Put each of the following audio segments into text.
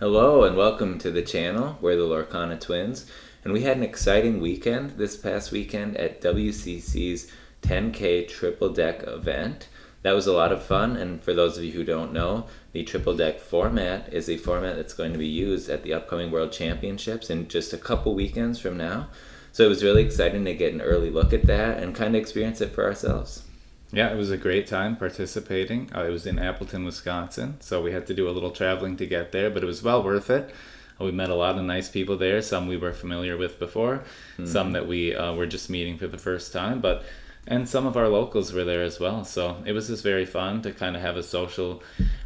Hello and welcome to the channel. We're the Lorcana twins, and we had an exciting weekend this past weekend at WCC's 10K Triple Deck event. That was a lot of fun, and for those of you who don't know, the Triple Deck format is a format that's going to be used at the upcoming World Championships in just a couple weekends from now. So it was really exciting to get an early look at that and kind of experience it for ourselves. Yeah, it was a great time participating. It was in Appleton, Wisconsin, so we had to do a little traveling to get there, but it was well worth it. We met a lot of nice people there, some we were familiar with before, some that we were just meeting for the first time, and some of our locals were there as well. So it was just very fun to kind of have a social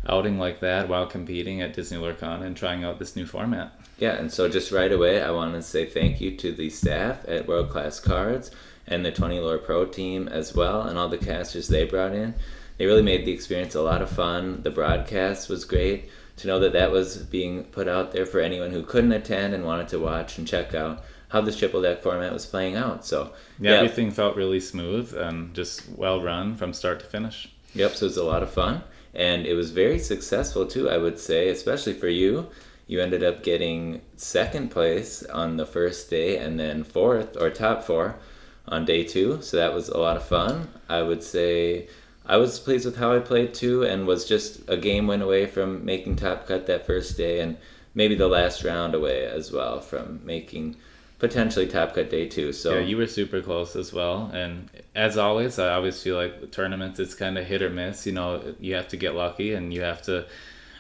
outing like that while competing at Disney Lorcana and trying out this new format. Yeah, and so just right away, I want to say thank you to the staff at World Class Cards and the 20 Lore Pro team as well, and all the casters they brought in. They really made the experience a lot of fun. The broadcast was great to know that that was being put out there for anyone who couldn't attend and wanted to watch and check out how this triple deck format was playing out. So yeah, everything felt really smooth and just well run from start to finish. Yep, so it was a lot of fun, and it was very successful too, I would say, especially for you. You ended up getting second place on the first day and then fourth or top four on day two, so that was a lot of fun. I would say I was pleased with how I played too, and was just a game win away from making top cut that first day, and maybe the last round away as well from making potentially top cut day two. So yeah, you were super close as well, and as always, I always feel like the tournaments, it's kind of hit or miss. You know, you have to get lucky and you have to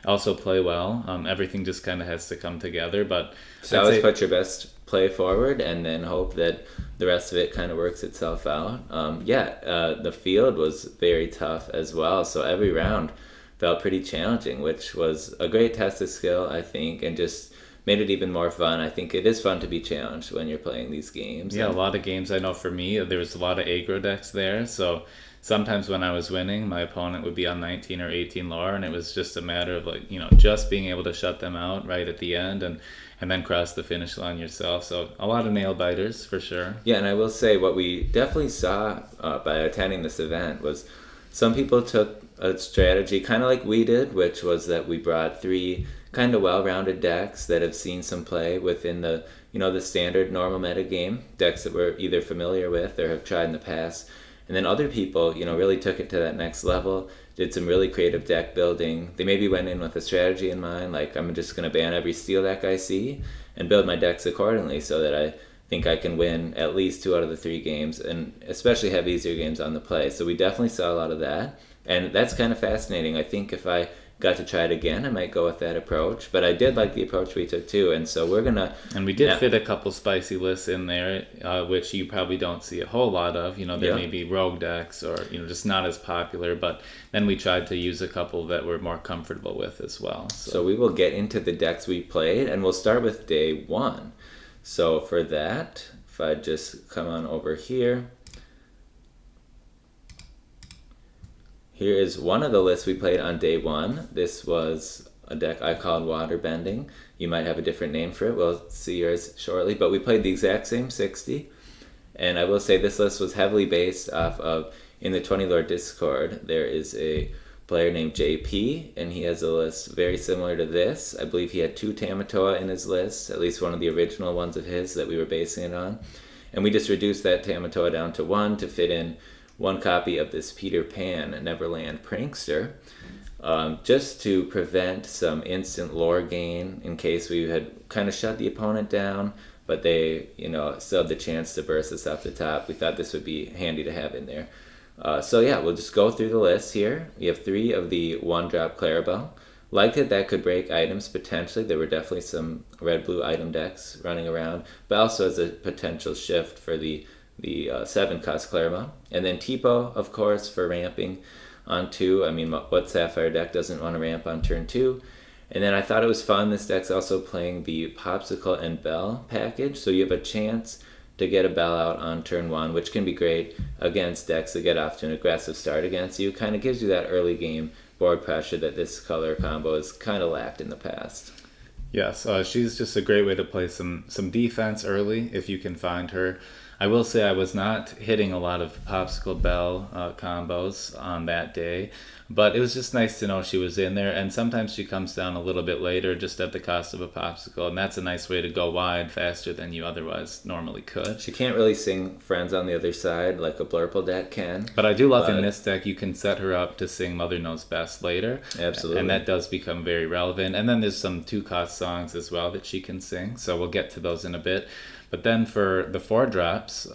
also play well. Everything just kind of has to come together, but so always put your best play forward and then hope that the rest of it kind of works itself out. The field was very tough as well, so every round felt pretty challenging, which was a great test of skill, I think, and just made it even more fun. I think it is fun to be challenged when you're playing these games. Yeah, a lot of games. I know for me, there was a lot of aggro decks there, so sometimes when I was winning, my opponent would be on 19 or 18 lore, and it was just a matter of just being able to shut them out right at the end and then cross the finish line yourself. So a lot of nail biters for sure. Yeah, and I will say what we definitely saw by attending this event was some people took a strategy kind of like we did, which was that we brought three kind of well-rounded decks that have seen some play within the standard normal meta game, decks that we're either familiar with or have tried in the past. And then other people, really took it to that next level, did some really creative deck building. They maybe went in with a strategy in mind, like I'm just going to ban every steel deck I see and build my decks accordingly so that I think I can win at least 2 out of the 3 games and especially have easier games on the play. So we definitely saw a lot of that. And that's kind of fascinating. I think if I got to try it again, I might go with that approach. But I did like the approach we took too, and so we're gonna. And we did fit a couple spicy lists in there, which you probably don't see a whole lot of. There may be rogue decks or just not as popular. But then we tried to use a couple that we're more comfortable with as well. So we will get into the decks we played, and we'll start with day 1. So for that, if I just come on over here. Here is one of the lists we played on day 1. This was a deck I called Water Bending. You might have a different name for it. We'll see yours shortly. But we played the exact same 60. And I will say this list was heavily based off of, in the 20 Lore Discord, there is a player named JP, and he has a list very similar to this. I believe he had 2 Tamatoa in his list, at least one of the original ones of his that we were basing it on. And we just reduced that Tamatoa down to 1 to fit in 1 copy of this Peter Pan Neverland Prankster, just to prevent some instant lore gain in case we had kind of shut the opponent down, but they, still had the chance to burst us off the top. We thought this would be handy to have in there. We'll just go through the list here. We have 3 of the 1-drop Clarabelle. Liked it that could break items potentially. There were definitely some red-blue item decks running around, but also as a potential shift for the 7-cost Clarabelle. And then Tipo, of course, for ramping on 2. I mean, what Sapphire deck doesn't want to ramp on turn 2? And then I thought it was fun. This deck's also playing the Popsicle and Bell package, so you have a chance to get a Bell out on turn 1, which can be great against decks that get off to an aggressive start against you. Kind of gives you that early game board pressure that this color combo has kind of lacked in the past. Yes, she's just a great way to play some defense early if you can find her. I will say I was not hitting a lot of Popsicle Bell combos on that day. But it was just nice to know she was in there, and sometimes she comes down a little bit later just at the cost of a popsicle, and that's a nice way to go wide faster than you otherwise normally could. She can't really sing Friends on the Other Side like a Blurple deck can. But I do love in this deck, you can set her up to sing Mother Knows Best later. Absolutely. And that does become very relevant. And then there's some 2-cost songs as well that she can sing, so we'll get to those in a bit. But then for the 4-drops,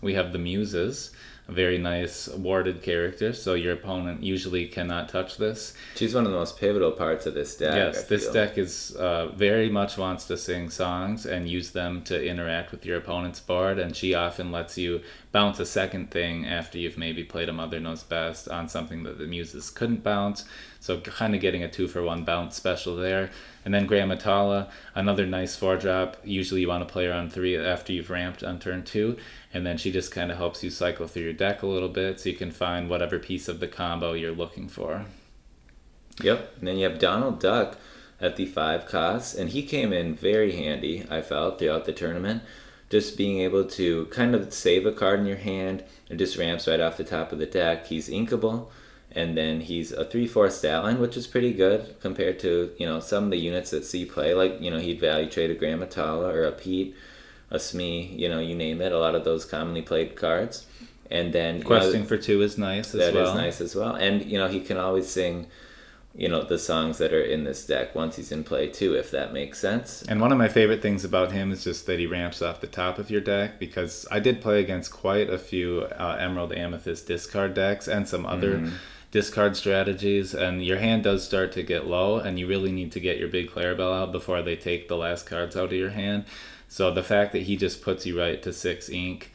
we have the Muses. A very nice warded character, so your opponent usually cannot touch this. She's one of the most pivotal parts of this deck. Yes, this deck is very much wants to sing songs and use them to interact with your opponent's board, and she often lets you bounce a second thing after you've maybe played a Mother Knows Best on something that the Muses couldn't bounce, so kind of getting a 2-for-1 bounce special there. And then Grammatala, another nice 4-drop. Usually you want to play her on 3 after you've ramped on turn 2. And then she just kind of helps you cycle through your deck a little bit so you can find whatever piece of the combo you're looking for. Yep. And then you have Donald Duck at the 5 costs. And he came in very handy, I felt, throughout the tournament. Just being able to kind of save a card in your hand. It just ramps right off the top of the deck. He's inkable. And then he's a 3/4 stat line, which is pretty good compared to, some of the units that see play. Like, he'd value trade a Grammatala or a Pete, a Smee, you name it. A lot of those commonly played cards. And then Questing for 2 is nice as well. That is nice as well. And, he can always sing, the songs that are in this deck once he's in play too, if that makes sense. And one of my favorite things about him is just that he ramps off the top of your deck, because I did play against quite a few Emerald Amethyst discard decks and some other discard strategies, and your hand does start to get low, and you really need to get your big Clarabelle out before they take the last cards out of your hand. So the fact that he just puts you right to 6 ink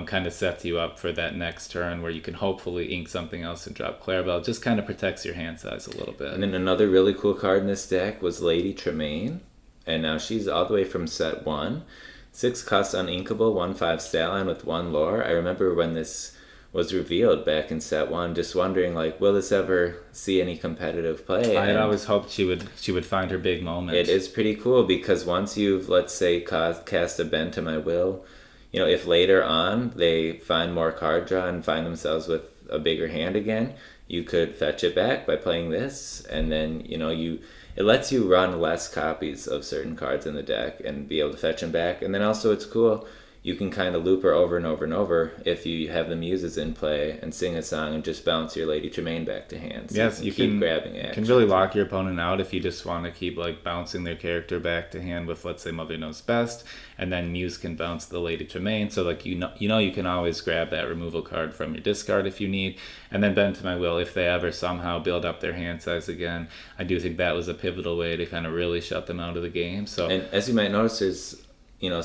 kind of sets you up for that next turn where you can hopefully ink something else and drop Clarabelle. Just kind of protects your hand size a little bit. And then another really cool card in this deck was Lady Tremaine, and now she's all the way from set 1. 6 cost uninkable, 1/5 stat line with 1 lore. I remember when this was revealed back in set 1, just wondering, will this ever see any competitive play? I had always hoped she would find her big moment. It is pretty cool, because once you've, let's say, cast a Bend to My Will, if later on they find more card draw and find themselves with a bigger hand again, you could fetch it back by playing this, and then, it lets you run less copies of certain cards in the deck and be able to fetch them back. And then also it's cool, you can kind of loop her over and over and over if you have the Muses in play and sing a song and just bounce your Lady Tremaine back to hand. So yes, you can keep grabbing action. You can really lock your opponent out if you just want to keep bouncing their character back to hand with, let's say, Mother Knows Best, and then Muse can bounce the Lady Tremaine. So you can always grab that removal card from your discard if you need, and then Bend to My Will if they ever somehow build up their hand size again. I do think that was a pivotal way to kind of really shut them out of the game. So, and as you might notice, there's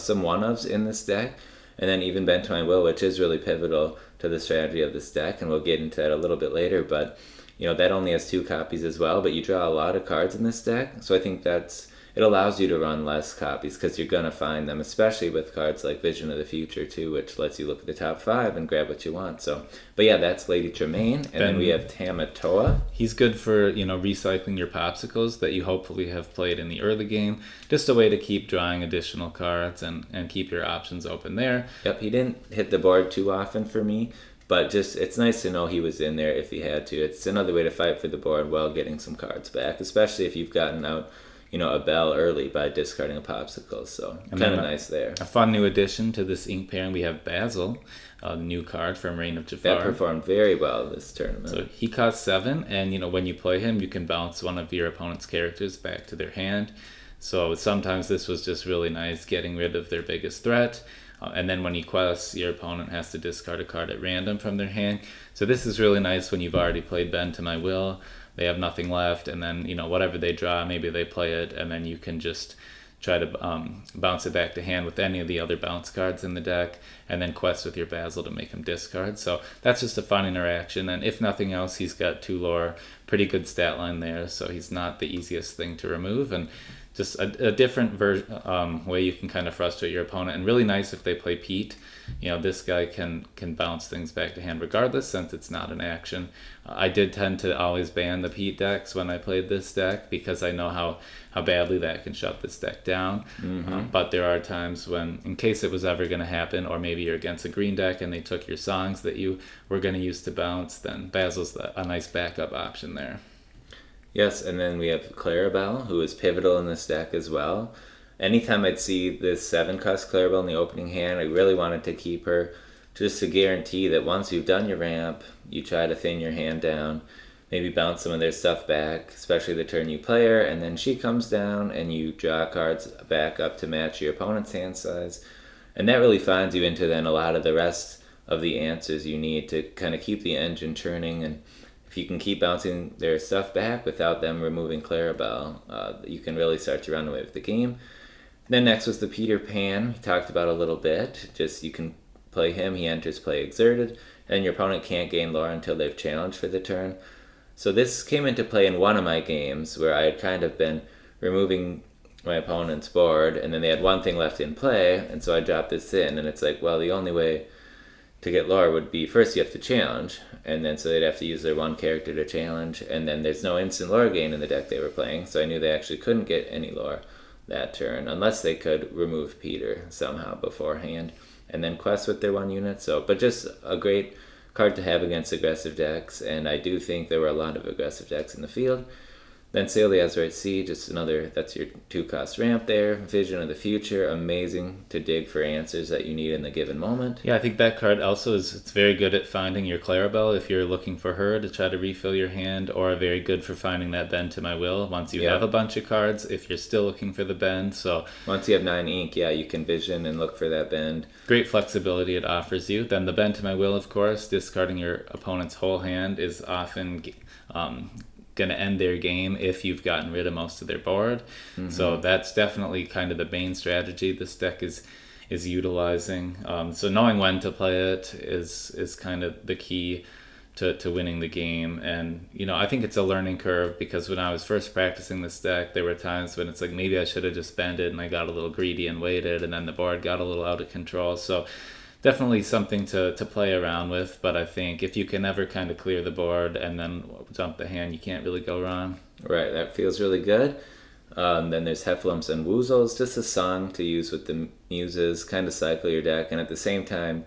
some one-ofs in this deck, and then even Bend to My Will, which is really pivotal to the strategy of this deck, and we'll get into that a little bit later. But that only has 2 copies as well, but you draw a lot of cards in this deck, so I think it allows you to run less copies because you're going to find them, especially with cards like Vision of the Future too, which lets you look at the top 5 and grab what you want. So, but yeah, that's Lady Tremaine. And then we have Tamatoa. He's good for, recycling your popsicles that you hopefully have played in the early game. Just a way to keep drawing additional cards and keep your options open there. Yep, he didn't hit the board too often for me, but just it's nice to know he was in there if he had to. It's another way to fight for the board while getting some cards back, especially if you've gotten out a bell early by discarding a popsicle. So kind of nice there. A fun new addition to this ink pairing, we have Basil, a new card from Reign of Jafar. That performed very well this tournament. So he costs 7, and when you play him, you can bounce one of your opponent's characters back to their hand. So sometimes this was just really nice, getting rid of their biggest threat. And then when he quests, your opponent has to discard a card at random from their hand. So this is really nice when you've already played Bend to My Will. They have nothing left, and then whatever they draw, maybe they play it, and then you can just try to bounce it back to hand with any of the other bounce cards in the deck, and then quest with your Basil to make him discard. So that's just a fun interaction, and if nothing else, he's got 2 lore, pretty good stat line there, so he's not the easiest thing to remove. And just a different way you can kind of frustrate your opponent. And really nice if they play Pete. This guy can bounce things back to hand regardless, since it's not an action. I did tend to always ban the Pete decks when I played this deck, because I know how badly that can shut this deck down. But there are times when, in case it was ever going to happen, or maybe you're against a green deck and they took your songs that you were going to use to bounce, then Basil's a nice backup option there. Yes, and then we have Clarabelle, who is pivotal in this deck as well. Anytime I'd see this 7-cost Clarabelle in the opening hand, I really wanted to keep her, just to guarantee that once you've done your ramp, you try to thin your hand down, maybe bounce some of their stuff back, especially the turn you play her, and then she comes down and you draw cards back up to match your opponent's hand size. And that really finds you into then a lot of the rest of the answers you need to kind of keep the engine churning. And if you can keep bouncing their stuff back without them removing Clarabelle, you can really start to run away with the game. Then next was the Peter Pan, we talked about a little bit. Just you can play him, he enters play exerted, and your opponent can't gain lore until they've challenged for the turn. So this came into play in one of my games where I had kind of been removing my opponent's board, and then they had one thing left in play, and so I dropped this in, and it's like, well, the only way to get lore would be first you have to challenge, and then so they'd have to use their one character to challenge, and then there's no instant lore gain in the deck they were playing, so I knew they actually couldn't get any lore that turn unless they could remove Peter somehow beforehand and then quest with their one unit. So, but just a great card to have against aggressive decks, and I do think there were a lot of aggressive decks in the field. Then Sail the Azurite Sea, just another, that's your 2-cost ramp there. Vision of the Future, amazing to dig for answers that you need in the given moment. Yeah, I think that card also it's very good at finding your Clarabelle if you're looking for her to try to refill your hand, or very good for finding that Bend to My Will once you have a bunch of cards, if you're still looking for the Bend. So once you have 9 ink, you can vision and look for that Bend. Great flexibility it offers you. Then the Bend to My Will, of course, discarding your opponent's whole hand is often going to end their game if you've gotten rid of most of their board. So that's definitely kind of the main strategy this deck is utilizing. So knowing when to play it is kind of the key to winning the game. And I think it's a learning curve, because when I was first practicing this deck, there were times when it's like, maybe I should have just bended and I got a little greedy and waited, and then the board got a little out of control. So definitely something to play around with, but I think if you can ever kind of clear the board and then dump the hand, you can't really go wrong. Right, that feels really good. Then there's Heffalumps and Woozles, just a song to use with the muses, kind of cycle your deck, and at the same time,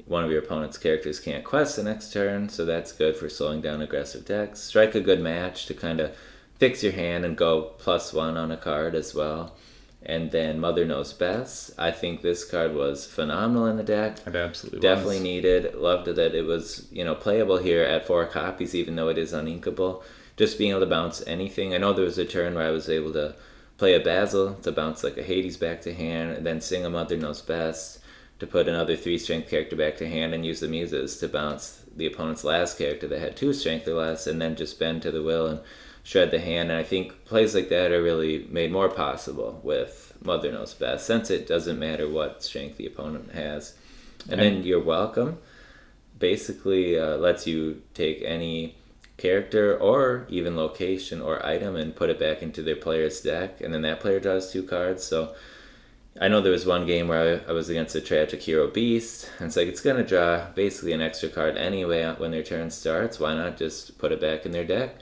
one of your opponent's characters can't quest the next turn, so that's good for slowing down aggressive decks. Strike a good match to kind of fix your hand and go +1 on a card as well. And then Mother Knows Best. I think this card was phenomenal in the deck. It absolutely Definitely was. Needed. Loved that it was, playable here at 4 copies, even though it is uninkable. Just being able to bounce anything. I know there was a turn where I was able to play a Basil to bounce like a Hades back to hand, and then sing a Mother Knows Best to put another 3 strength character back to hand, and use the muses to bounce the opponent's last character that had 2 strength or less, and then just bend to the will and shred the hand. And I think plays like that are really made more possible with Mother Knows Best, since it doesn't matter what strength the opponent has. And then You're Welcome basically lets you take any character or even location or item and put it back into their player's deck, and then that player draws 2 cards. So I know there was one game where I was against a Tragic Hero Beast, and it's like, it's going to draw basically an extra card anyway when their turn starts. Why not just put it back in their deck?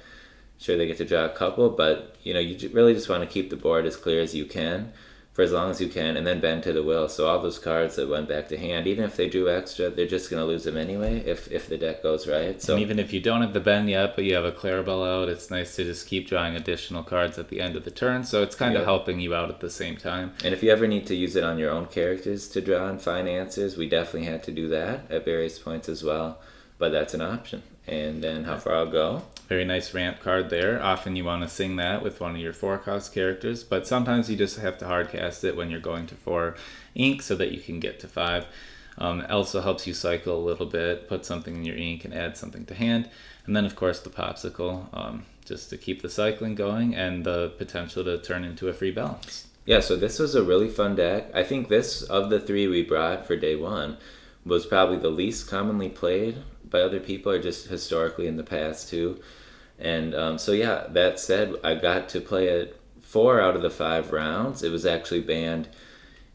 Sure, they get to draw a couple, but you really just want to keep the board as clear as you can for as long as you can, and then bend to the will. So all those cards that went back to hand, even if they drew extra, they're just going to lose them anyway if the deck goes right. So, and even if you don't have the bend yet, but you have a Clarabelle out, it's nice to just keep drawing additional cards at the end of the turn. So it's kind of helping you out at the same time. And if you ever need to use it on your own characters to draw and find answers, we definitely had to do that at various points as well. But that's an option. And then how far I'll go. Very nice ramp card there. Often you want to sing that with one of your 4-cost characters, but sometimes you just have to hardcast it when you're going to 4 ink so that you can get to 5. Also helps you cycle a little bit, put something in your ink and add something to hand. And then of course the Popsicle, just to keep the cycling going and the potential to turn into a free balance. Yeah, so this was a really fun deck. I think this, of the 3 we brought for day 1, was probably the least commonly played by other people, or just historically in the past too. And so yeah, that said, I got to play it 4 out of the 5 rounds. It was actually banned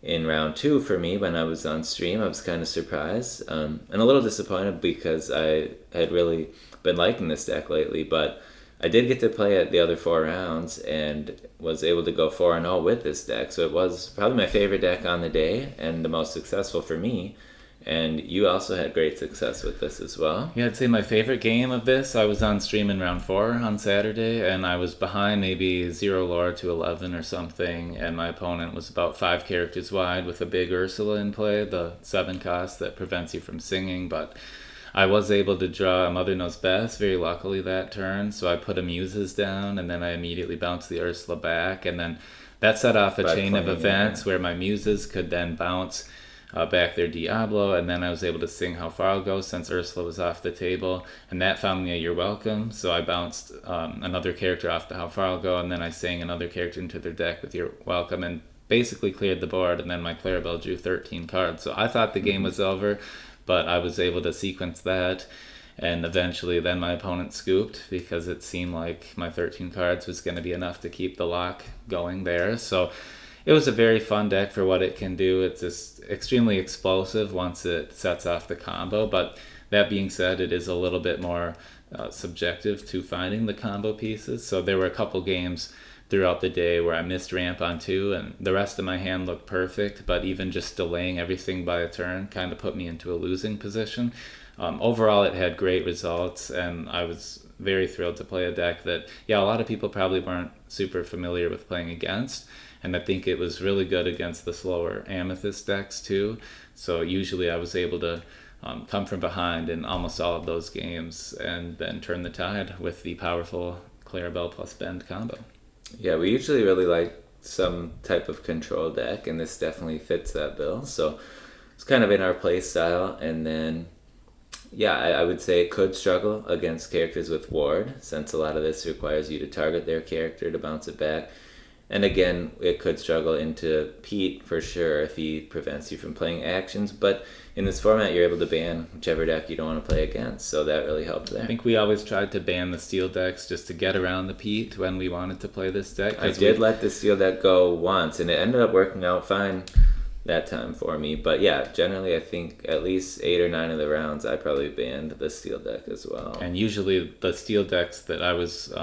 in round 2 for me when I was on stream. I was kind of surprised and a little disappointed because I had really been liking this deck lately, but I did get to play it the other 4 rounds and was able to go 4-0 with this deck. So it was probably my favorite deck on the day and the most successful for me. And you also had great success with this as well. Yeah, I'd say my favorite game of this, I was on stream in round 4 on Saturday, and I was behind maybe 0 lore to 11 or something, and my opponent was about 5 characters wide with a big Ursula in play, the 7 cost that prevents you from singing, but I was able to draw a Mother Knows Best very luckily that turn, so I put a Muses down, and then I immediately bounced the Ursula back, and then that set off a chain of events where my Muses could then bounce back their Diablo, and then I was able to sing How Far I'll Go since Ursula was off the table, and that found me a You're Welcome, so I bounced another character off the How Far I'll Go, and then I sang another character into their deck with You're Welcome, and basically cleared the board, and then my Clarabelle drew 13 cards. So I thought the game was over, but I was able to sequence that, and eventually then my opponent scooped because it seemed like my 13 cards was going to be enough to keep the lock going there. So it was a very fun deck for what it can do. It's just extremely explosive once it sets off the combo, but that being said, it is a little bit more subjective to finding the combo pieces. So there were a couple games throughout the day where I missed ramp on 2 and the rest of my hand looked perfect, but even just delaying everything by a turn kind of put me into a losing position. Overall, it had great results, and I was very thrilled to play a deck that, a lot of people probably weren't super familiar with playing against. And I think it was really good against the slower Amethyst decks too. So usually I was able to come from behind in almost all of those games and then turn the tide with the powerful Clarabelle plus Bend combo. Yeah, we usually really like some type of control deck, and this definitely fits that bill. So it's kind of in our play style. And then, I would say it could struggle against characters with Ward, since a lot of this requires you to target their character to bounce it back. And again, it could struggle into Pete for sure if he prevents you from playing actions. But in this format, you're able to ban whichever deck you don't want to play against. So that really helped there. I think we always tried to ban the steel decks just to get around the Pete when we wanted to play this deck. I did let the steel deck go once, and it ended up working out fine that time for me. But generally I think at least 8 or 9 of the rounds I probably banned the steel deck as well. And usually the steel decks that I was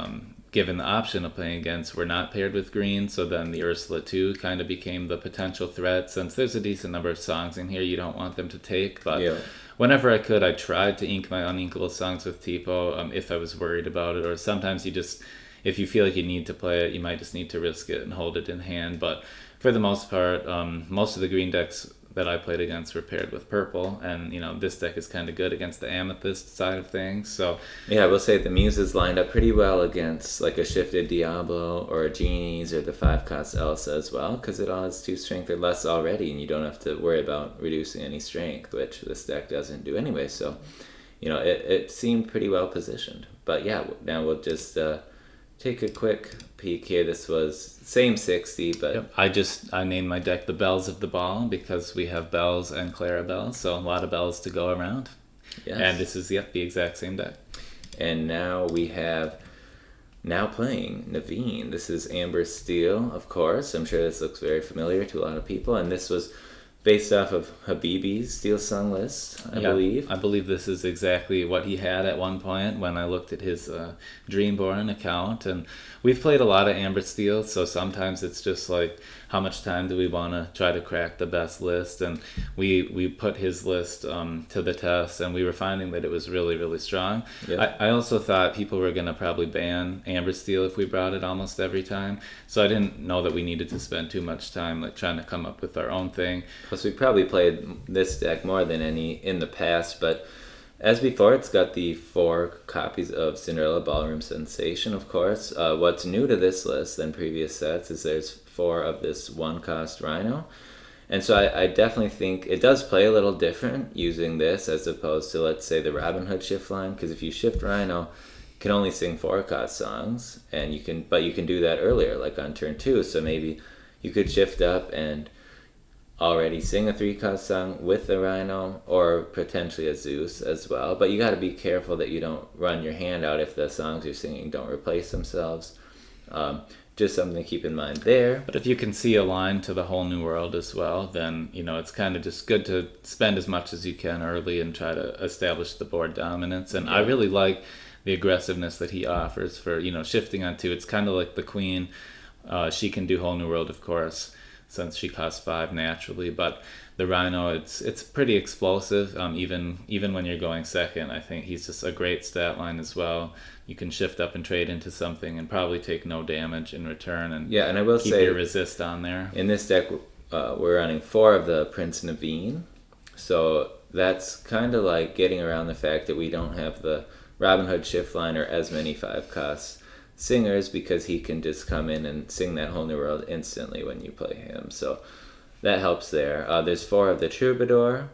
given the option of playing against were not paired with green, so then the Ursula 2 kind of became the potential threat. Since there's a decent number of songs in here you don't want them to take, but whenever I could, I tried to ink my uninkable songs with Tipo if I was worried about it, or sometimes if you feel like you need to play it, you might just need to risk it and hold it in hand. But for the most part, most of the green decks that I played against were paired with purple, and this deck is kind of good against the Amethyst side of things. So I will say the Muses lined up pretty well against like a shifted Diablo or a Genie's or the 5-cost Elsa as well, because it all has 2 strength or less already, and you don't have to worry about reducing any strength, which this deck doesn't do anyway. So it seemed pretty well positioned. But now we'll just take a quick peek here. This was same 60, but I named my deck the Bells of the Ball because we have Bells and Clarabelle, so a lot of bells to go around. Yes. And this is the exact same deck. And now we have playing Naveen. This is Amber Steel, of course. I'm sure this looks very familiar to a lot of people, and this was based off of Habibi's Steel Song list, I believe. I believe this is exactly what he had at one point when I looked at his Dreamborn account. And we've played a lot of Amber Steel, so sometimes it's just like, how much time do we want to try to crack the best list? And we put his list to the test, and we were finding that it was really, really strong. Yep. I also thought people were going to probably ban Amber Steel if we brought it almost every time. So I didn't know that we needed to spend too much time like trying to come up with our own thing. Plus, we probably played this deck more than any in the past, but as before, it's got the 4 copies of Cinderella Ballroom Sensation, of course. What's new to this list than previous sets is there's 4 of this 1-cost Rhino. And so I definitely think it does play a little different using this as opposed to, let's say, the Robin Hood shift line, because if you shift Rhino, you can only sing 4-cost songs, but you can do that earlier, like on turn 2. So maybe you could shift up and already sing a 3-cost song with the Rhino, or potentially a Zeus as well. But you got to be careful that you don't run your hand out if the songs you're singing don't replace themselves. just something to keep in mind there. But if you can see a line to the whole new world as well, then it's kind of just good to spend as much as you can early and try to establish the board dominance. And I really like the aggressiveness that he offers for shifting on 2. It's kind of like the queen. She can do whole new world, of course, since she costs 5 naturally, but the Rhino, it's pretty explosive. Even when you're going second, I think he's just a great stat line as well. You can shift up and trade into something and probably take no damage in return, and and I will keep say your resist on there. In this deck, we're running 4 of the Prince Naveen, so that's kind of like getting around the fact that we don't have the Robin Hood shift line or as many 5-cost singers, because he can just come in and sing that whole new world instantly when you play him. So that helps there. There's 4 of the Troubadour,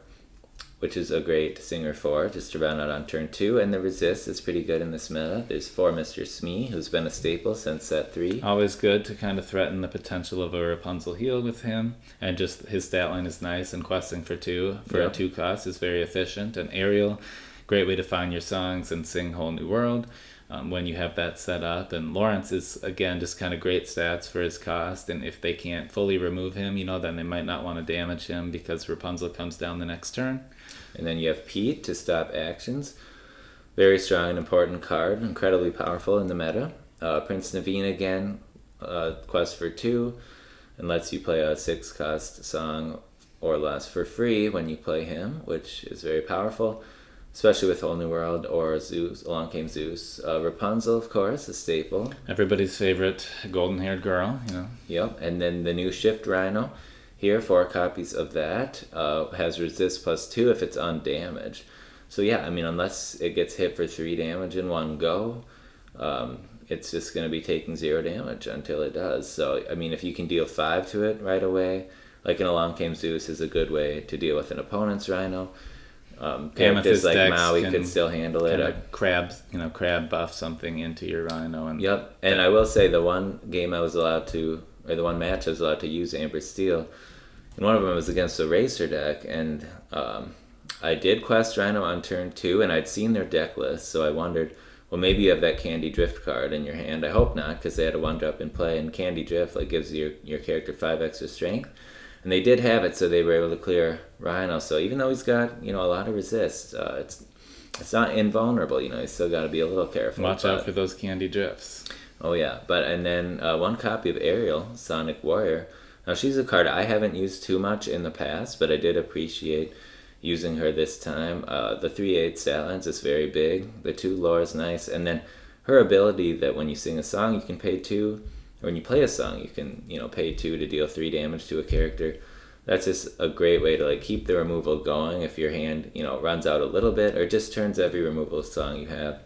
which is a great singer 4, just to round out on turn 2. And the Resist is pretty good in this meta. There's 4 Mr. Smee, who's been a staple since set 3. Always good to kind of threaten the potential of a Rapunzel heal with him. And just his stat line is nice, and questing for 2 for a 2 cost is very efficient. And Ariel, great way to find your songs and sing Whole New World. When you have that set up. And Lawrence is, again, just kind of great stats for his cost, and if they can't fully remove him, then they might not want to damage him because Rapunzel comes down the next turn. And then you have Pete to stop actions. Very strong and important card, incredibly powerful in the meta. Prince Naveen again, quest for 2, and lets you play a 6-cost song or less for free when you play him, which is very powerful, especially with Whole New World or Zeus. Along Came Zeus. Rapunzel, of course, a staple. Everybody's favorite golden-haired girl, Yep, and then the new Shift Rhino. Here, 4 copies of that. Has resist +2 if it's undamaged. So yeah, unless it gets hit for 3 damage in one go, it's just going to be taking 0 damage until it does. So, if you can deal 5 to it right away, like in Along Came Zeus is a good way to deal with an opponent's Rhino. Characters like Maui could still handle it. Crab buff something into your Rhino. And I will say the one match I was allowed to use Amber Steel, and one of them was against the Racer deck, and I did quest Rhino on turn 2, and I'd seen their deck list, so I wondered, well, maybe you have that Candy Drift card in your hand. I hope not, because they had a 1-drop in play, and Candy Drift gives your character 5 extra strength. And they did have it, so they were able to clear Rhino. So even though he's got a lot of resist, it's not invulnerable. He's still got to be a little careful. Watch out for those candy drifts. Oh yeah, and then 1 copy of Ariel, Sonic Warrior. Now she's a card I haven't used too much in the past, but I did appreciate using her this time. The 3/8 stat lines is very big. The 2 lore is nice, and then her ability that when you sing a song you can pay 2. When you play a song, you can, pay 2 to deal 3 damage to a character. That's just a great way to keep the removal going if your hand, runs out a little bit, or just turns every removal song you have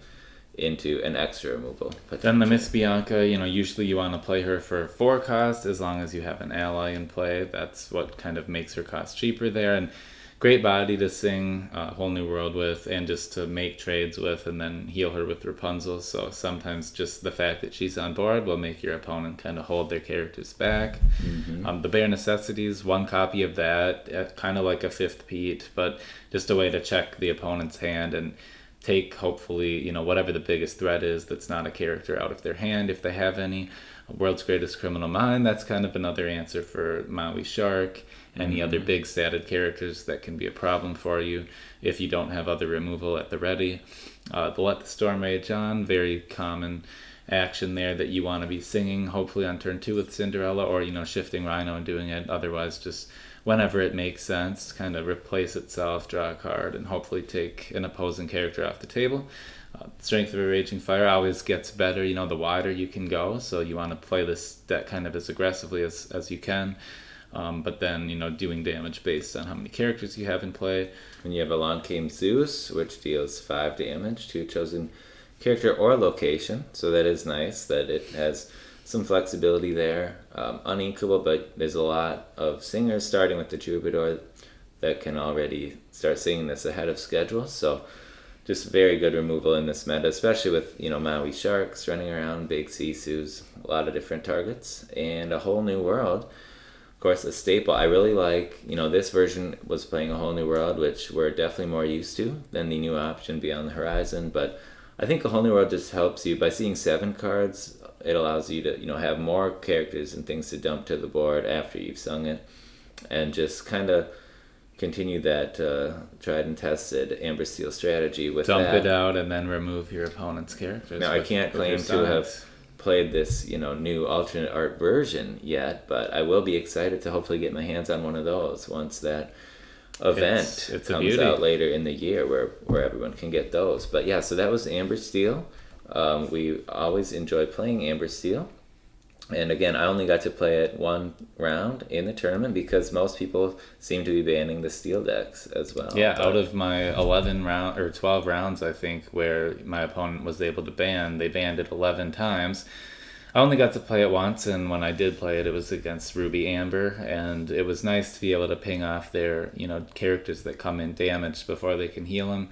into an extra removal. Then the Miss Bianca, usually you want to play her for 4 cost as long as you have an ally in play. That's what kind of makes her cost cheaper there. And great body to sing Whole New World with, and just to make trades with, and then heal her with Rapunzel. So sometimes just the fact that she's on board will make your opponent kind of hold their characters back. Mm-hmm. The Bare Necessities, 1 copy of that, kind of like a 5th Pete, but just a way to check the opponent's hand and take, hopefully, whatever the biggest threat is that's not a character out of their hand, if they have any. World's Greatest Criminal Mind, that's kind of another answer for Maui Shark. Any other big statted characters that can be a problem for you if you don't have other removal at the ready. The Let the Storm Rage On, very common action there that you want to be singing, hopefully on turn 2 with Cinderella, or shifting Rhino and doing it. Otherwise, just whenever it makes sense, kind of replace itself, draw a card, and hopefully take an opposing character off the table. Strength of a Raging Fire always gets better, the wider you can go, so you want to play this deck kind of as aggressively as you can. But then, doing damage based on how many characters you have in play. And you have Along Came Zeus, which deals 5 damage to a chosen character or location. So that is nice that it has some flexibility there. Uninkable, but there's a lot of singers, starting with the Troubadour, that can already start singing this ahead of schedule. So just very good removal in this meta, especially with, Maui Sharks running around, big Sisus, a lot of different targets, and a Whole New World. Of course, a staple. I really like, this version was playing a Whole New World, which we're definitely more used to than the new option Beyond the Horizon. But I think a Whole New World just helps you by seeing 7 cards it allows you to have more characters and things to dump to the board after you've sung it, and just kind of continue that tried and tested Amber Steel strategy with Dump that. it out and then remove your opponent's characters. Now, I can't claim to have played this, new alternate art version yet, but I will be excited to hopefully get my hands on one of those once that event it's comes out later in the year, where everyone can get those. But yeah, so that was Amber Steel. We always enjoy playing Amber Steel. And again, I only got to play it one round in the tournament because most people seem to be banning the steel decks as well. Yeah, out of my 12 rounds, I think, where my opponent was able to ban, they banned it 11 times. I only got to play it once, and when I did play it, it was against Ruby Amber, and it was nice to be able to ping off their, characters that come in damaged before they can heal them.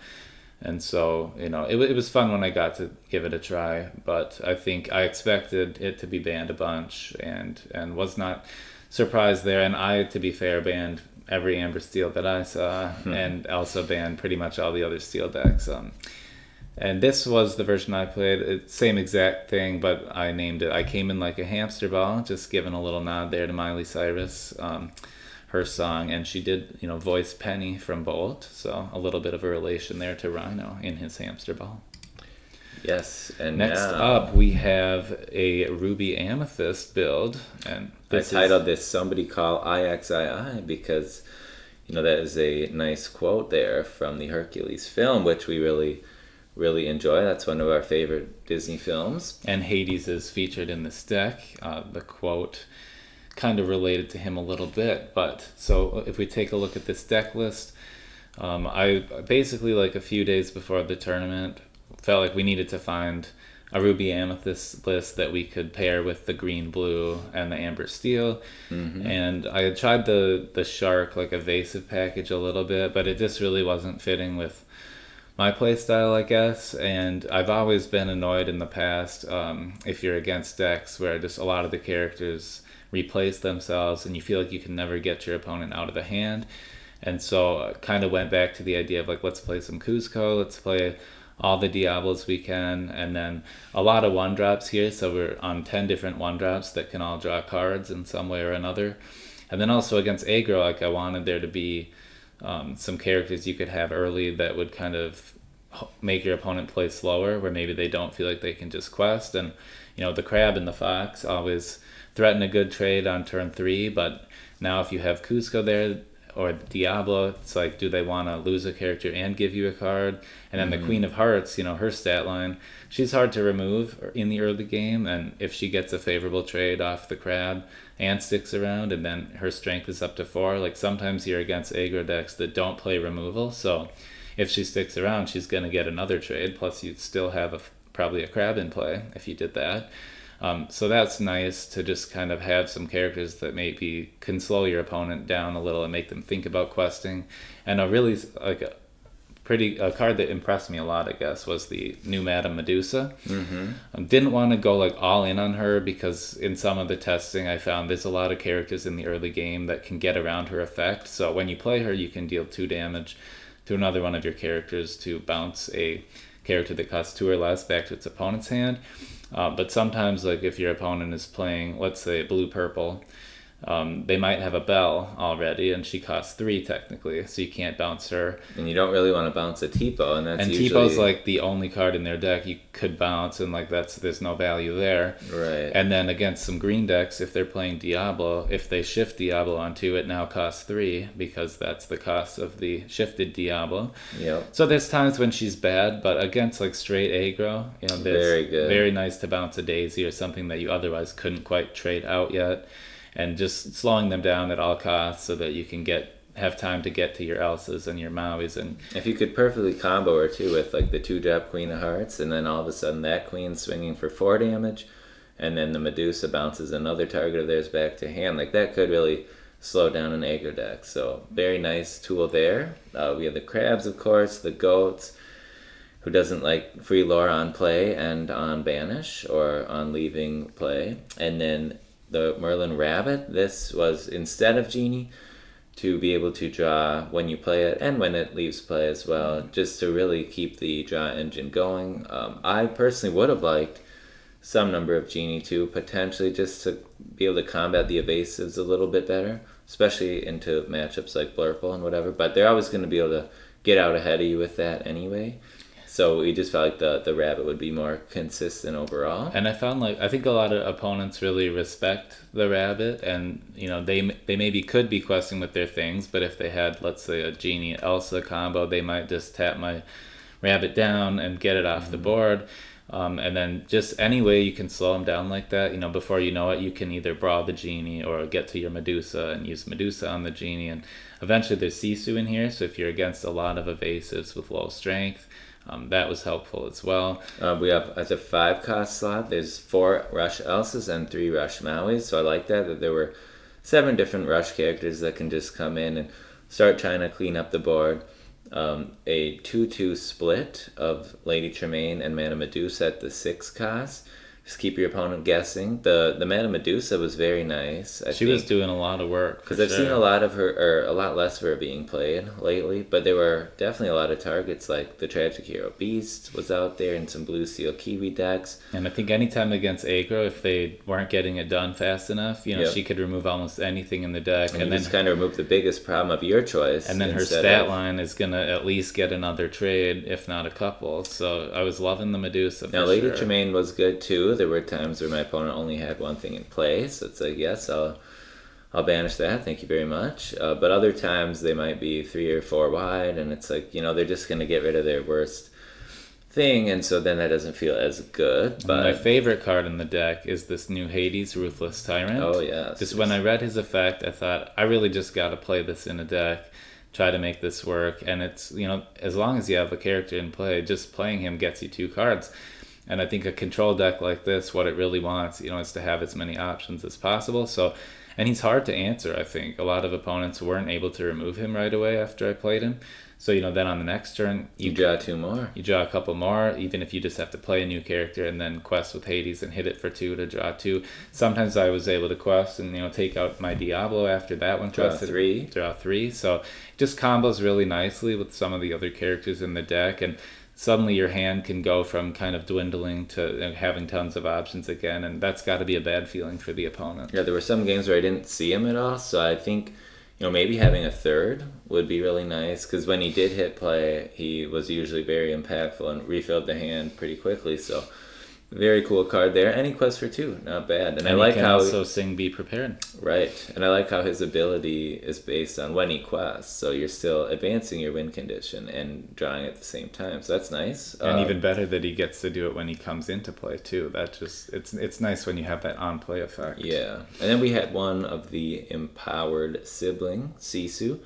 And so, it was fun when I got to give it a try, but I think I expected it to be banned a bunch and was not surprised there. And I, to be fair, banned every Amber Steel that I saw and also banned pretty much all the other Steel decks. And this was the version I played. Same exact thing, but I named it I Came In Like a Hamster Ball, just giving a little nod there to Miley Cyrus. Her song, and she did voice Penny from Bolt, so a little bit of a relation there to Rhino in his hamster ball. Yes, and next up we have a Ruby Amethyst build, and I titled this "Somebody Call IXII" because that is a nice quote there from the Hercules film, which we really enjoy. That's one of our favorite Disney films, and Hades is featured in this deck. The quote kind of related to him a little bit, but so if we take a look at this deck list, I basically, like a few days before the tournament, felt like we needed to find a Ruby Amethyst list that we could pair with the green blue and the Amber Steel. And I had tried the Shark, like evasive package a little bit, but it just really wasn't fitting with my playstyle, I guess. And I've always been annoyed in the past if you're against decks where just a lot of the characters replace themselves and you feel like you can never get your opponent out of the hand. And so I kind of went back to the idea of like, let's play some Cusco, let's play all the Diablos we can, and then a lot of 1-drops here, so we're on 10 different 1-drops that can all draw cards in some way or another. And then also against aggro, like I wanted there to be some characters you could have early that would kind of make your opponent play slower, where maybe they don't feel like they can just quest. And the Crab and the Fox always threaten a good trade on turn 3, but now if you have Cusco there or Diablo, it's like, do they want to lose a character and give you a card? And then the Queen of Hearts, her stat line, she's hard to remove in the early game, and if she gets a favorable trade off the Crab and sticks around, and then her strength is up to 4, like sometimes you're against aggro decks that don't play removal, so if she sticks around, she's going to get another trade, plus you'd still have probably a Crab in play if you did that. So that's nice to just kind of have some characters that maybe can slow your opponent down a little and make them think about questing. And a really a card that impressed me a lot, I guess, was the new Madame Medusa. Didn't want to go like all in on her because in some of the testing I found there's a lot of characters in the early game that can get around her effect. So when you play her, you can deal 2 damage to another one of your characters to bounce a character that costs 2 or less back to its opponent's hand. But sometimes, like if your opponent is playing, let's say, blue-purple, they might have a Belle already, and she costs 3 technically, so you can't bounce her. And you don't really want to bounce a Tipo, and that's usually... Tipo's like the only card in their deck you could bounce, and like there's no value there. Right. And then against some green decks, if they're playing Diablo, if they shift Diablo onto it, now costs 3 because that's the cost of the shifted Diablo. Yep. So there's times when she's bad, but against like straight aggro, very good. Very nice to bounce a Daisy or something that you otherwise couldn't quite trade out yet. And just slowing them down at all costs so that you can have time to get to your Elsas and your Mauis. And if you could perfectly combo her too with like the 2-drop Queen of Hearts, and then all of a sudden that Queen's swinging for 4 damage, and then the Medusa bounces another target of theirs back to hand, like that could really slow down an aggro deck. So very nice tool there. We have the Crabs, of course, the Goats, who doesn't like free lore on play and on banish or on leaving play, and then the Merlin Rabbit. This was instead of Genie, to be able to draw when you play it and when it leaves play as well, just to really keep the draw engine going. I personally would have liked some number of Genie too, potentially just to be able to combat the evasives a little bit better, especially into matchups like Blurple and whatever. But they're always going to be able to get out ahead of you with that anyway. So we just felt like the rabbit would be more consistent overall. And I think a lot of opponents really respect the rabbit, and they maybe could be questing with their things, but if they had, let's say, a Genie Elsa combo, they might just tap my rabbit down and get it off the board. And then just any way you can slow them down like that, before you know it, you can either brawl the Genie or get to your Medusa and use Medusa on the Genie. And eventually there's Sisu in here, so if you're against a lot of evasives with low strength, that was helpful as well. We have, as a 5-cost slot, there's 4 Rush Elsas and 3 Rush Mauis, so I like that there were 7 different Rush characters that can just come in and start trying to clean up the board. A 2-2 split of Lady Tremaine and Mana Medusa at the 6 cost. Just keep your opponent guessing. The Mana Medusa was very nice. She was doing a lot of work. Because I've seen a lot of her, or a lot less of her being played lately, but there were definitely a lot of targets, like the Tragic Hero Beast was out there and some Blue Seal Kiwi decks. And I think anytime against aggro, if they weren't getting it done fast enough, she could remove almost anything in the deck. And then just kind of remove the biggest problem of your choice. And then her stat line is going to at least get another trade, if not a couple. So I was loving the Medusa for Now, Lady sure. Tremaine was good too. There were times where my opponent only had one thing in play, so it's like, yes, I'll banish that, thank you very much. But other times they might be 3 or 4 wide, and it's like, they're just going to get rid of their worst thing, and so then that doesn't feel as good. But my favorite card in the deck is this new Hades Ruthless Tyrant. Oh, yes. Just when I read his effect, I thought, I really just got to play this in a deck, try to make this work, and it's, as long as you have a character in play, just playing him gets you 2 cards. And I think a control deck like this, what it really wants, is to have as many options as possible. So, and he's hard to answer, I think. A lot of opponents weren't able to remove him right away after I played him. So, then on the next turn... You draw 2 more. You draw a couple more, even if you just have to play a new character and then quest with Hades and hit it for 2 to draw 2. Sometimes I was able to quest and, take out my Diablo after that one. Draw 3. Draw 3. So, it just combos really nicely with some of the other characters in the deck. And suddenly your hand can go from kind of dwindling to having tons of options again, and that's got to be a bad feeling for the opponent. Yeah, there were some games where I didn't see him at all, so I think maybe having a 3rd would be really nice, because when he did hit play, he was usually very impactful and refilled the hand pretty quickly, so very cool card there. Any quest for 2, not bad. And I like how also sing Be Prepared. Right, and I like how his ability is based on when he quests, so you're still advancing your win condition and drawing at the same time, so that's nice. And even better that he gets to do it when he comes into play too. That just it's nice when you have that on play effect. Yeah, and then we had one of the empowered sibling, Sisu.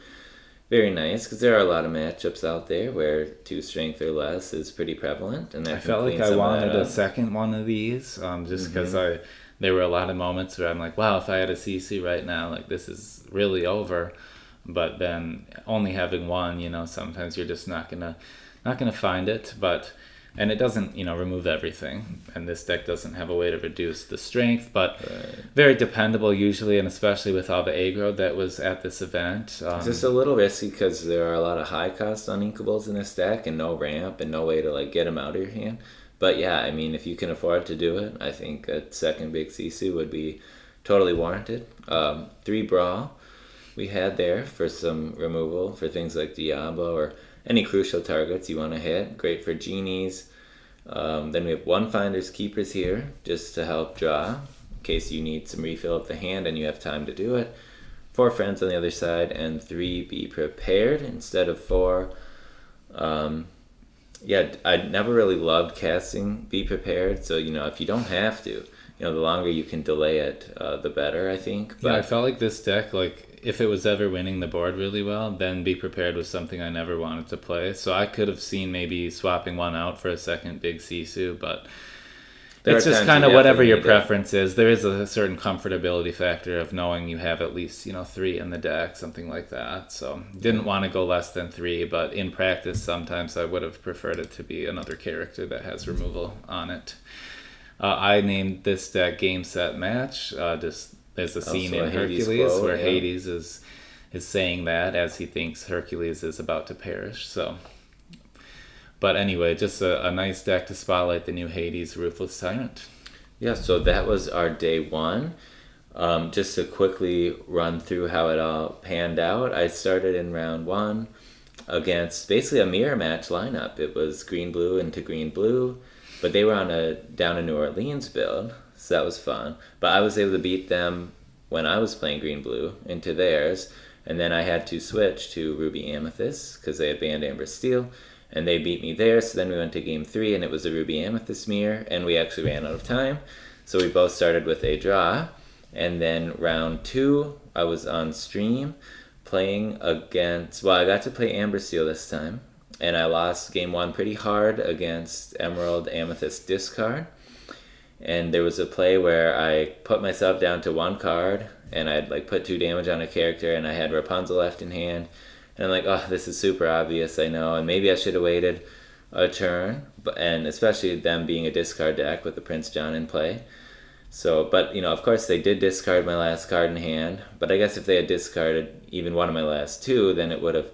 Very nice, because there are a lot of matchups out there where 2 strength or less is pretty prevalent, and I felt like I wanted a second one of these, just because there were a lot of moments where I'm like, wow, if I had a CC right now, like this is really over. But then only having one, sometimes you're just not gonna find it. And it doesn't, remove everything. And this deck doesn't have a way to reduce the strength, but very dependable usually, and especially with all the aggro that was at this event. It's just a little risky because there are a lot of high-cost uninkables in this deck and no ramp and no way to get them out of your hand. But yeah, I mean, if you can afford to do it, I think a second big CC would be totally warranted. 3 Brawl we had there for some removal for things like Diablo or any crucial targets you want to hit. Great for Genies. Then we have 1 Finder's Keepers here just to help draw in case you need some refill of the hand and you have time to do it. 4 Friends on the other side and 3 Be Prepared instead of 4. Yeah, I never really loved casting Be Prepared, so if you don't have to, the longer you can delay it, the better, I think. But yeah, I felt like this deck, if it was ever winning the board really well, then Be Prepared was something I never wanted to play. So I could have seen maybe swapping one out for a second big Sisu, but it's just kind of whatever your preference is. There is a certain comfortability factor of knowing you have at least 3 in the deck, something like that. So didn't want to go less than 3, but in practice sometimes I would have preferred it to be another character that has removal on it. I named this deck Game Set Match. There's a scene in Hercules where Hades is saying that as he thinks Hercules is about to perish. So, but anyway, just a nice deck to spotlight the new Hades Ruthless Tyrant. Yeah, so that was our day one. Just to quickly run through how it all panned out, I started in round one against basically a mirror match lineup. It was green blue into green blue, but they were on a down in New Orleans build, so that was fun. But I was able to beat them when I was playing green blue into theirs, and then I had to switch to ruby amethyst because they had banned amber steel, and they beat me there. So then we went to game three, and it was a ruby amethyst mirror, and we actually ran out of time, so we both started with a draw. And then round two, I was on stream playing against, well, I got to play Amber Steel this time, and I lost game one pretty hard against Emerald Amethyst Discard. And there was a play where I put myself down to one card, and I'd like put 2 damage on a character, and I had Rapunzel left in hand. And I'm like, oh, this is super obvious, I know, and maybe I should have waited a turn, and especially them being a discard deck with the Prince John in play. So, but of course, they did discard my last card in hand. But I guess if they had discarded even one of my last two, then it would have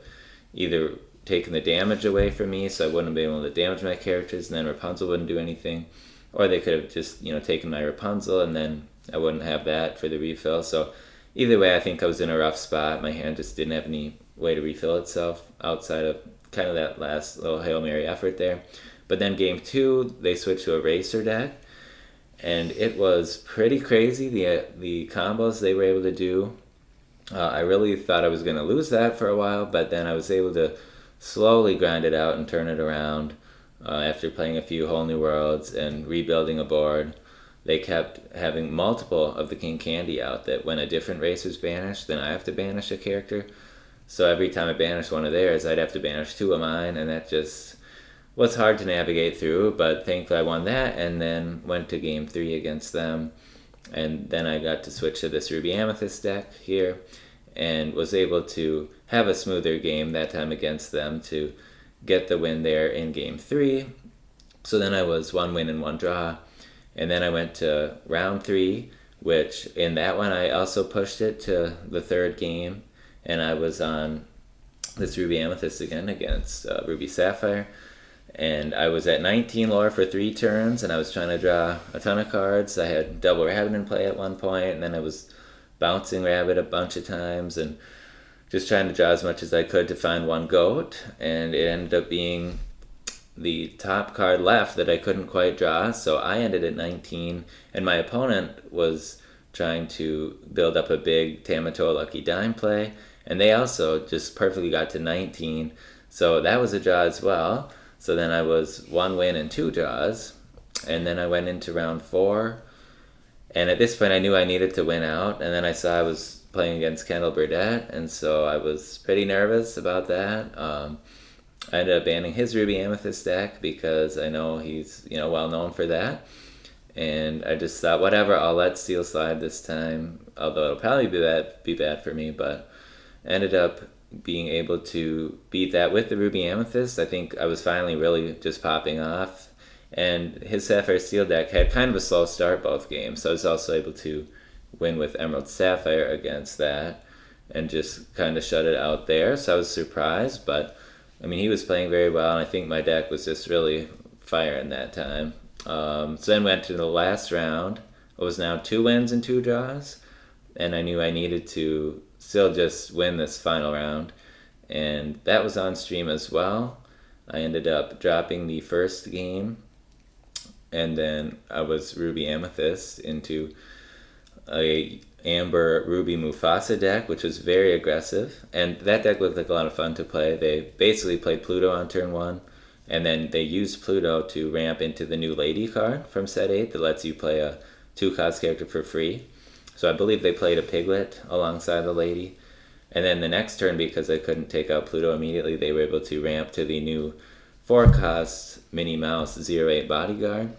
either taken the damage away from me, so I wouldn't have been able to damage my characters, and then Rapunzel wouldn't do anything. Or they could have just taken my Rapunzel, and then I wouldn't have that for the refill. So either way, I think I was in a rough spot. My hand just didn't have any way to refill itself outside of kind of that last little Hail Mary effort there. But then game two, they switched to a Racer deck, and it was pretty crazy, the combos they were able to do. I really thought I was going to lose that for a while, but then I was able to slowly grind it out and turn it around after playing a few whole new worlds and rebuilding a board. They kept having multiple of the King Candy out, that when a different racer's banished, then I have to banish a character. So every time I banished one of theirs, I'd have to banish 2 of mine, and that just was hard to navigate through. But thankfully I won that, and then went to game 3 against them. And then I got to switch to this Ruby Amethyst deck here, and was able to have a smoother game that time against them to get the win there in game 3. So then I was 1 win and 1 draw. And then I went to round 3, which in that one I also pushed it to the third game, and I was on this Ruby Amethyst again against Ruby Sapphire. And I was at 19 lore for 3 turns, and I was trying to draw a ton of cards. I had double rabbit in play at one point, and then I was bouncing rabbit a bunch of times, and just trying to draw as much as I could to find one goat. And it ended up being the top card left that I couldn't quite draw, so I ended at 19, and my opponent was trying to build up a big Tamatoa Lucky Dime play, and they also just perfectly got to 19, so that was a draw as well. So then I was 1 win and 2 draws, and then I went into round 4, and at this point I knew I needed to win out, and then I saw I was playing against Kendall Burdett, and so I was pretty nervous about that. I ended up banning his Ruby Amethyst deck because I know he's well known for that, and I just thought, whatever, I'll let Steel slide this time, although it'll probably be bad for me. But ended up being able to beat that with the Ruby Amethyst. I think I was finally really just popping off, and his Sapphire Steel deck had kind of a slow start both games, so I was also able to win with Emerald Sapphire against that and just kind of shut it out there. So I was surprised, but I mean, he was playing very well, and I think my deck was just really firing that time. So then went to the last round. It was now 2 wins and 2 draws, and I knew I needed to still just win this final round, and that was on stream as well. I ended up dropping the first game, and then I was Ruby Amethyst into a Amber Ruby Mufasa deck, which was very aggressive, and that deck looked like a lot of fun to play. They basically played Pluto on turn 1, and then they used Pluto to ramp into the new Lady card from set 8 that lets you play a 2-cost character for free. So I believe they played a Piglet alongside the Lady, and then the next turn, because I couldn't take out Pluto immediately, they were able to ramp to the new 4-cost Minnie Mouse 0-8 Bodyguard.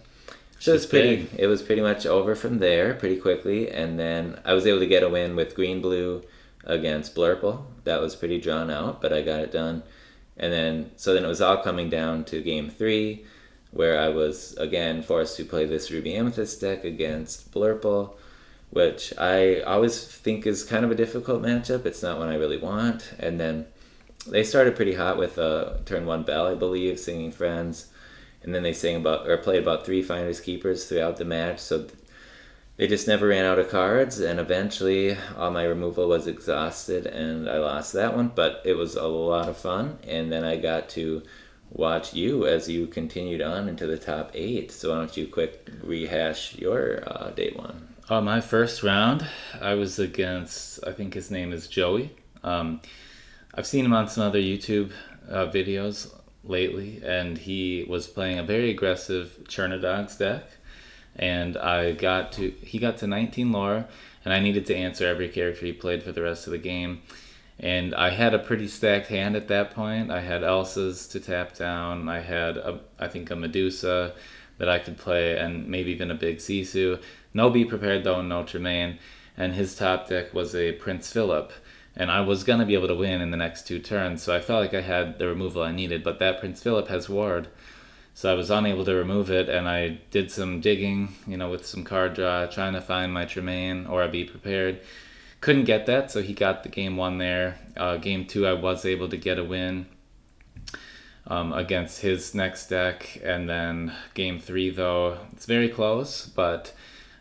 So it was pretty much over from there pretty quickly, and then I was able to get a win with Green Blue against Blurple. That was pretty drawn out, but I got it done. And then it was all coming down to game 3, where I was again forced to play this Ruby Amethyst deck against Blurple, which I always think is kind of a difficult matchup. It's not one I really want. And then they started pretty hot with turn 1 Bell, I believe, Singing Friends. and then they sang about or played about 3 finders keepers throughout the match. So they just never ran out of cards, and eventually all my removal was exhausted, and I lost that one. But it was a lot of fun, and then I got to watch you as you continued on into the top 8. So why don't you quick rehash your day 1? My first round, I was against, I think his name is Joey. I've seen him on some other YouTube videos lately, and he was playing a very aggressive Chernodogs deck. And he got to 19 lore, and I needed to answer every character he played for the rest of the game. And I had a pretty stacked hand at that point. I had Elsas to tap down. I had, I think, a Medusa that I could play, and maybe even a big Sisu. No Be Prepared, though, no Tremaine. And his top deck was a Prince Philip. And I was going to be able to win in the next 2 turns, so I felt like I had the removal I needed. But that Prince Philip has Ward, so I was unable to remove it, and I did some digging, with some card draw, trying to find my Tremaine or a Be Prepared. Couldn't get that, so he got the game 1 there. Game 2, I was able to get a win against his next deck, and then game 3, though, it's very close, but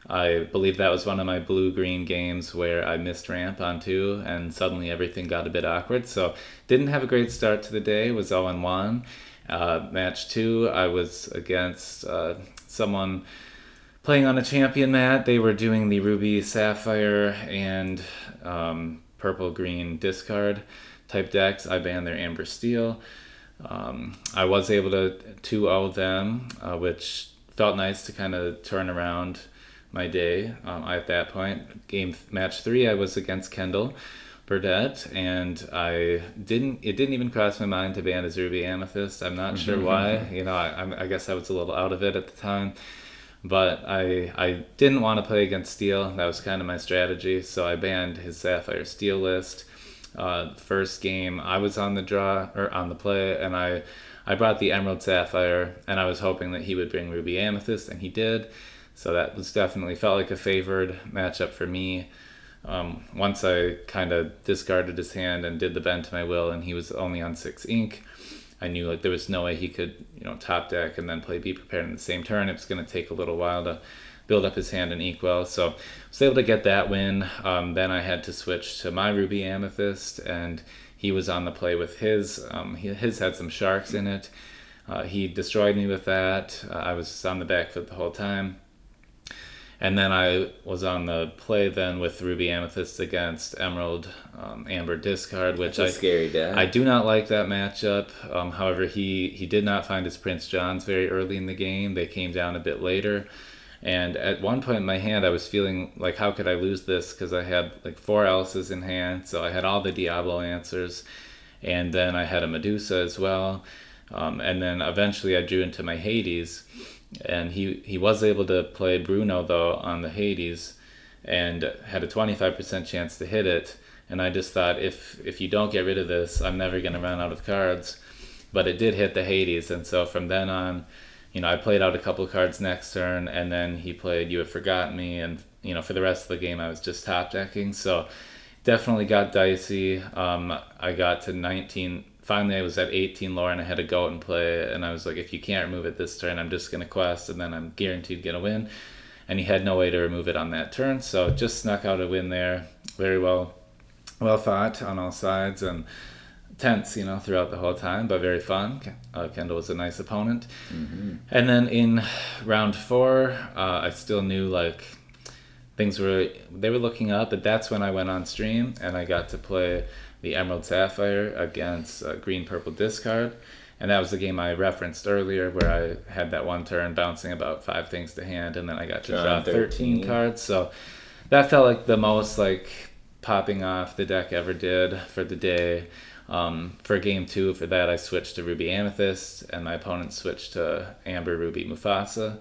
I believe that was one of my blue-green games where I missed ramp on 2, and suddenly everything got a bit awkward. So didn't have a great start to the day, was 0-1. Match 2, I was against someone playing on a champion mat. They were doing the Ruby Sapphire and purple-green discard type decks. I banned their Amber Steel. I was able to 2-0 them, which felt nice to kind of turn around my day. At that point, match 3, I was against Kendall Burdett, and it didn't even cross my mind to ban his Ruby Amethyst. I'm not sure why. I guess I was a little out of it at the time, but I didn't want to play against Steel. That was kind of my strategy, so I banned his Sapphire Steel list. First game, I was on the draw or on the play, and I brought the Emerald Sapphire, and I was hoping that he would bring Ruby Amethyst, and he did. So that was definitely felt like a favored matchup for me. Once I kind of discarded his hand and did the bend to my will, and he was only on 6 ink, I knew like there was no way he could, top deck and then play Be Prepared in the same turn. It was going to take a little while to build up his hand and equal. So I was able to get that win. Then I had to switch to my Ruby Amethyst, and he was on the play with his. His had some sharks in it. He destroyed me with that. I was on the back foot the whole time. And then I was on the play then with Ruby Amethyst against Emerald Amber Discard, which That's a scary deck. I do not like that matchup. However, he did not find his Prince Johns very early in the game. They came down a bit later. And at one point in my hand, I was feeling like, how could I lose this? Because I had like 4 Elses in hand, so I had all the Diablo answers. And then I had a Medusa as well. And then eventually I drew into my Hades. And he was able to play Bruno, though, on the Hades, and had a 25% chance to hit it. And I just thought, if you don't get rid of this, I'm never going to run out of cards. But it did hit the Hades, and so from then on, I played out a couple cards next turn, and then he played You Have Forgotten Me, and, for the rest of the game, I was just top decking. So definitely got dicey. I got to 19... Finally, I was at 18 lore, and I had to go out and play, and I was like, if you can't remove it this turn, I'm just going to quest, and then I'm guaranteed to get a win. And he had no way to remove it on that turn, so just snuck out a win there. Very well fought on all sides, and tense, throughout the whole time, but very fun. Kendall was a nice opponent. Mm-hmm. And then in round 4, I still knew, things were looking up, but that's when I went on stream, and I got to play the Emerald Sapphire against Green Purple Discard, and that was the game I referenced earlier where I had that one turn bouncing about 5 things to hand, and then I got to draw 13 cards. So that felt like the most popping off the deck ever did for the day. For game 2, for that I switched to Ruby Amethyst, and my opponent switched to Amber Ruby Mufasa,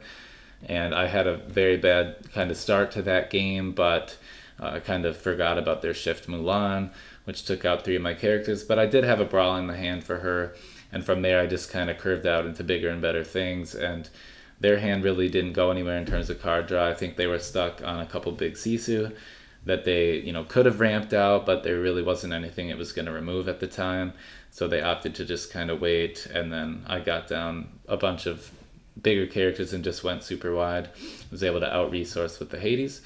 and I had a very bad kind of start to that game, but I kind of forgot about their Shift Mulan, which took out 3 of my characters, but I did have a Brawl in the hand for her, and from there I just kind of curved out into bigger and better things, and their hand really didn't go anywhere in terms of card draw. I think they were stuck on a couple big Sisu that they, could have ramped out, but there really wasn't anything it was going to remove at the time, so they opted to just kind of wait, and then I got down a bunch of bigger characters and just went super wide. Was able to out-resource with the Hades.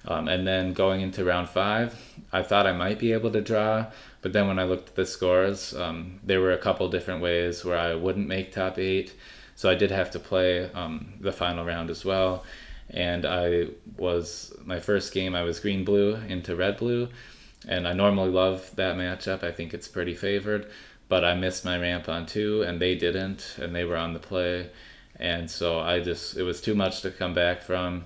And then going into round 5, I thought I might be able to draw, but then when I looked at the scores, there were a couple different ways where I wouldn't make top 8. So I did have to play the final round as well. And my first game, I was green-blue into red-blue. And I normally love that matchup. I think it's pretty favored. But I missed my ramp on 2, and they didn't, and they were on the play. And so it was too much to come back from.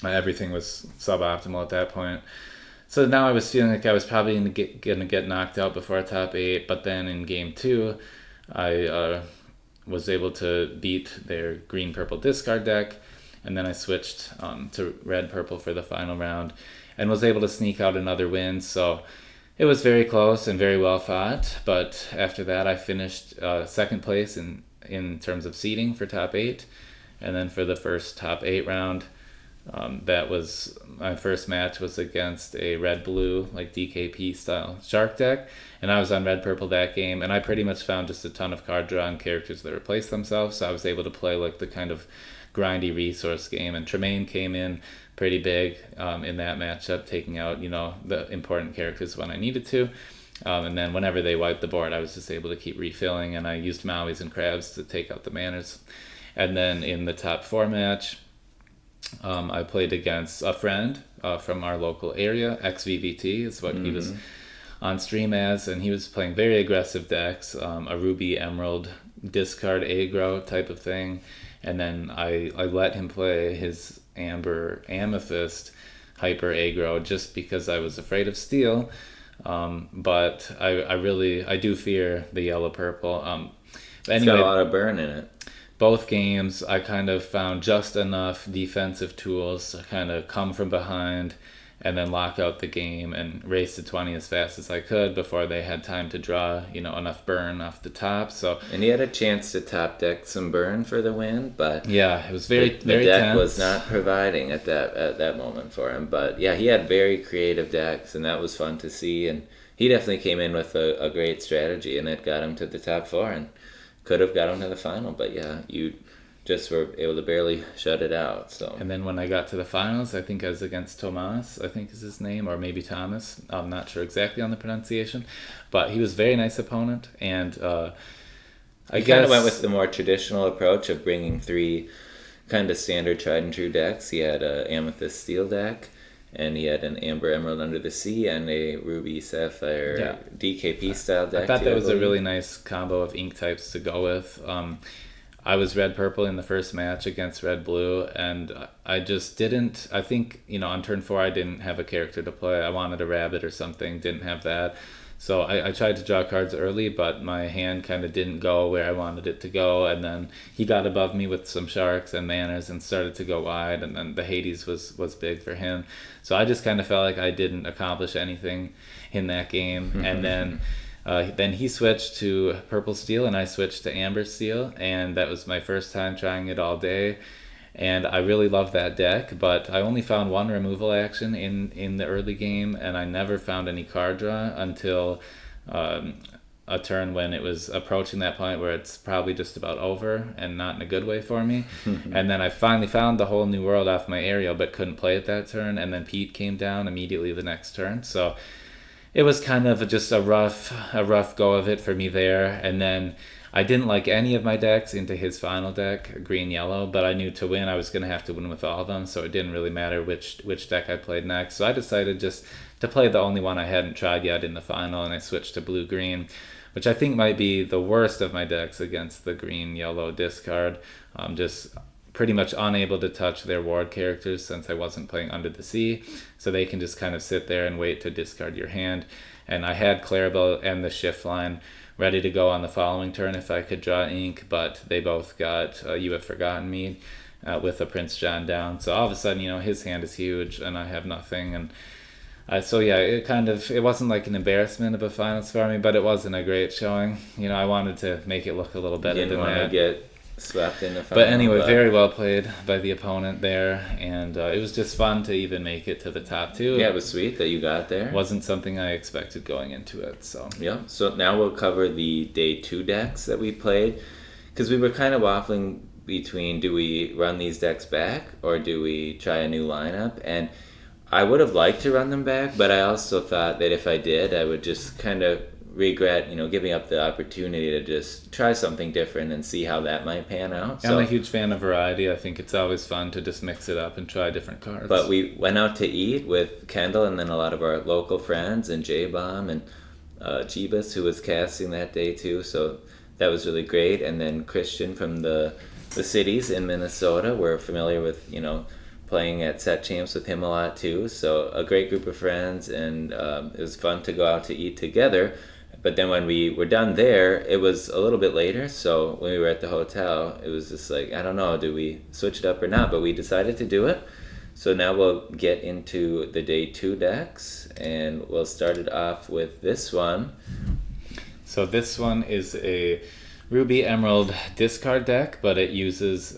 Everything was suboptimal at that point. So now I was feeling like I was probably going to get knocked out before top 8. But then in game 2, I was able to beat their green-purple discard deck. And then I switched to red-purple for the final round and was able to sneak out another win. So it was very close and very well fought. But after that, I finished second place in terms of seeding for top 8. And then for the first top 8 round, that was my first match was against a red-blue, like DKP style shark deck. And I was on red-purple that game. And I pretty much found just a ton of card draw and characters that replaced themselves. So I was able to play like the kind of grindy resource game, and Tremaine came in pretty big in that matchup, taking out the important characters when I needed to, and then whenever they wiped the board, I was just able to keep refilling, and I used Maui's and Crabs to take out the manners. And then in the top 4 match, I played against a friend from our local area. XVVT is what he was on stream as, and he was playing very aggressive decks, a Ruby Emerald discard aggro type of thing. And then I let him play his Amber Amethyst hyper aggro just because I was afraid of steel. But I do fear the yellow purple. It's got a lot of burn in it. Both games I kind of found just enough defensive tools to kind of come from behind and then lock out the game and race to 20 as fast as I could before they had time to draw, enough burn off the top. And he had a chance to top deck some burn for the win, but yeah, it was very the deck tense. Was not providing at that moment for him. But yeah, he had very creative decks, and that was fun to see. And he definitely came in with a great strategy, and it got him to the top 4 and could have got him to the final. But yeah, you just were able to barely shut it out. So. And then when I got to the finals, I think I was against Tomas, I think is his name, or maybe Thomas. I'm not sure exactly on the pronunciation, but he was a very nice opponent. And I kind of went with the more traditional approach of bringing 3 kind of standard tried and true decks. He had an Amethyst Steel deck, and he had an Amber Emerald Under the Sea and a Ruby Sapphire DKP style deck. I thought that was a really nice combo of ink types to go with. I was red-purple in the first match against red-blue, and I just didn't... I think, on turn 4 I didn't have a character to play. I wanted a rabbit or something, didn't have that. So I tried to draw cards early, but my hand kind of didn't go where I wanted it to go, and then he got above me with some sharks and manners and started to go wide, and then the Hades was big for him. So I just kind of felt like I didn't accomplish anything in that game, and then he switched to purple steel and I switched to amber steel, and that was my first time trying it all day, and I really loved that deck. But I only found 1 removal action in the early game, and I never found any card draw until a turn when it was approaching that point where it's probably just about over, and not in a good way for me. And then I finally found the whole new world off my aerial but couldn't play it that turn, and then Pete came down immediately the next turn. So it was kind of just a rough go of it for me there. And then I didn't like any of my decks into his final deck, green-yellow, but I knew to win I was going to have to win with all of them, so it didn't really matter which deck I played next. So I decided just to play the only one I hadn't tried yet in the final, and I switched to blue-green, which I think might be the worst of my decks against the green-yellow discard. Just pretty much unable to touch their ward characters since I wasn't playing Under the Sea, so they can just kind of sit there and wait to discard your hand. And I had Clarabelle and the Shift line ready to go on the following turn if I could draw ink, but they both got You Have Forgotten Me with a Prince John down. So all of a sudden, his hand is huge and I have nothing. And it wasn't like an embarrassment of a finals for me, but it wasn't a great showing. I wanted to make it look a little better than that. Didn't want to get swept in the final. But anyway, very well played by the opponent there, and it was just fun to even make it to the top 2. Yeah, it was sweet that you got there. Wasn't something I expected going into it. So yeah. So now we'll cover the day 2 decks that we played, because we were kind of waffling between do we run these decks back or do we try a new lineup, and I would have liked to run them back, but I also thought that if I did, I would just kind of regret, giving up the opportunity to just try something different and see how that might pan out. I'm a huge fan of variety. I think it's always fun to just mix it up and try different cards. But we went out to eat with Kendall and then a lot of our local friends and J-Bomb and Jeebus, who was casting that day too, so that was really great. And then Christian from the cities in Minnesota, we're familiar with, playing at set champs with him a lot too, so a great group of friends, and it was fun to go out to eat together. But then when we were done there, it was a little bit later, so when we were at the hotel, it was just like, I don't know, do we switch it up or not? But we decided to do it. So now we'll get into the day 2 decks, and we'll start it off with this one. So this one is a Ruby Emerald discard deck, but it uses,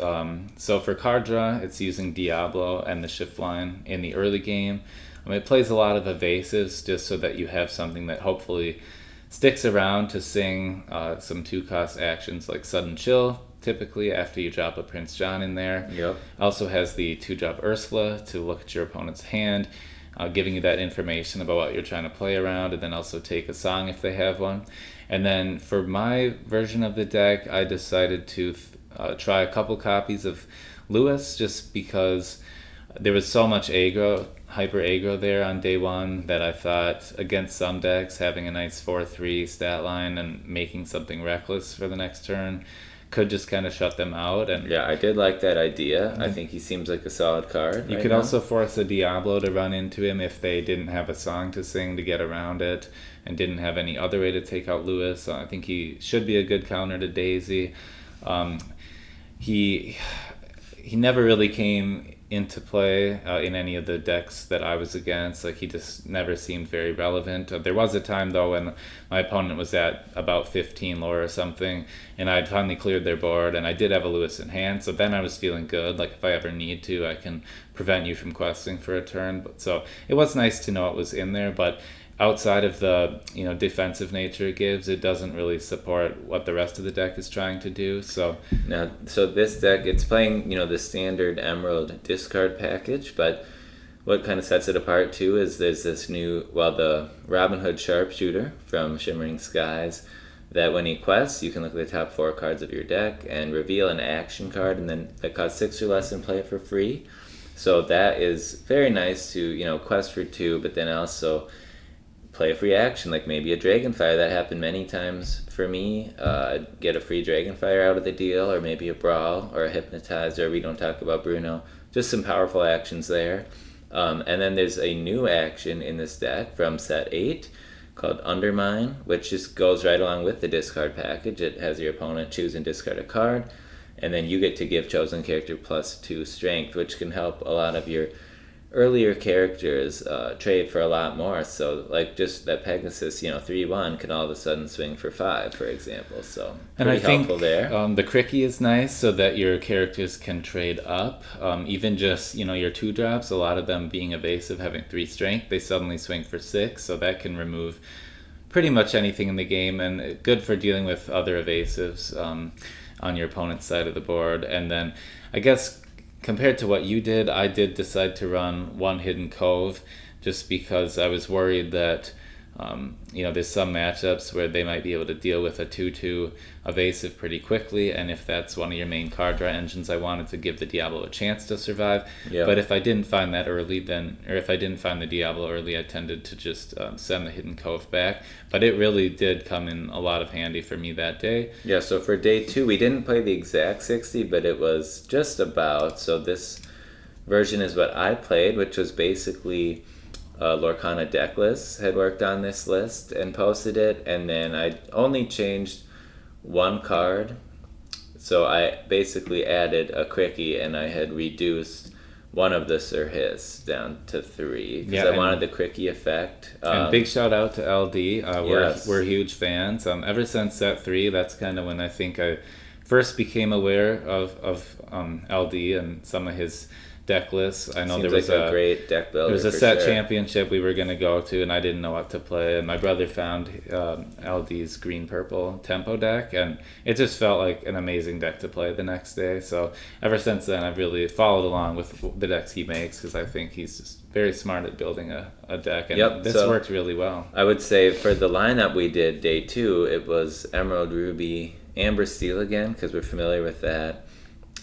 so for card draw, it's using Diablo and the shift line in the early game. It plays a lot of evasives just so that you have something that hopefully sticks around to sing some 2-cost actions like Sudden Chill, typically after you drop a Prince John in there. Yep. Also has the 2-drop Ursula to look at your opponent's hand, giving you that information about what you're trying to play around, and then also take a song if they have one. And then for my version of the deck, I decided to try a couple copies of Lewis, just because there was so much aggro, hyper aggro there on day 1, that I thought against some decks having a nice 4-3 stat line and making something reckless for the next turn could just kind of shut them out. And yeah, I did like that idea. I think he seems like a solid card. You could also force a Diablo to run into him if they didn't have a song to sing to get around it and didn't have any other way to take out Lewis. So I think he should be a good counter to Daisy. He never really came into play in any of the decks that I was against. Like, he just never seemed very relevant. There was a time though when my opponent was at about 15 lore or something, and I'd finally cleared their board, and I did have a Lewis in hand, so then I was feeling good. Like, if I ever need to, I can prevent you from questing for a turn. But so it was nice to know it was in there, but outside of the defensive nature it gives, it doesn't really support what the rest of the deck is trying to do. So this deck, it's playing the standard Emerald discard package, but what kind of sets it apart too is there's this new, the Robin Hood Sharpshooter from Shimmering Skies, that when he quests, you can look at the top 4 cards of your deck and reveal an action card, and then that costs 6 or less and play it for free. So that is very nice to quest for 2, but then also play a free action, like maybe a Dragonfire. That happened many times for me. Get a free Dragonfire out of the deal, or maybe a Brawl, or a Hypnotize, or We Don't Talk About Bruno. Just some powerful actions there. And then there's a new action in this deck from set 8 called Undermine, which just goes right along with the discard package. It has your opponent choose and discard a card, and then you get to give chosen character +2 strength, which can help a lot of your earlier characters trade for a lot more. So like just that Pegasus 3/1 can all of a sudden swing for 5, for example. So and I think helpful there. The Cricky is nice so that your characters can trade up. Even just your 2-drops, a lot of them being evasive, having 3 strength, they suddenly swing for 6, so that can remove pretty much anything in the game, and good for dealing with other evasives on your opponent's side of the board. And then I guess compared to what you did, I did decide to run 1 Hidden Cove, just because I was worried that there's some matchups where they might be able to deal with a 2/2 evasive pretty quickly, and if that's one of your main card draw engines, I wanted to give the Diablo a chance to survive. Yep. But if I didn't find that early, or if I didn't find the Diablo early, I tended to just send the Hidden Cove back. But it really did come in a lot of handy for me that day. Yeah, so for day 2, we didn't play the exact 60, but it was just about. So this version is what I played, which was basically Lorcana Decklist had worked on this list and posted it, and then I only changed 1 card. So I basically added a Cricky, and I had reduced one of the Sir Hiss down to 3 because I wanted the Cricky effect. And big shout out to LD. Yes. We're huge fans. Ever since set 3, that's kind of when I think I first became aware of LD and some of his deck lists. I know Seems there was like a great deck builder. there was a for set sure. championship we were going to go to, and I didn't know what to play. And my brother found LD's green purple tempo deck, and it just felt like an amazing deck to play the next day. So ever since then, I've really followed along with the decks he makes because I think he's just very smart at building a deck, and this worked really well. I would say for the lineup we did day 2, it was Emerald, Ruby, Amber, Steel again because we're familiar with that.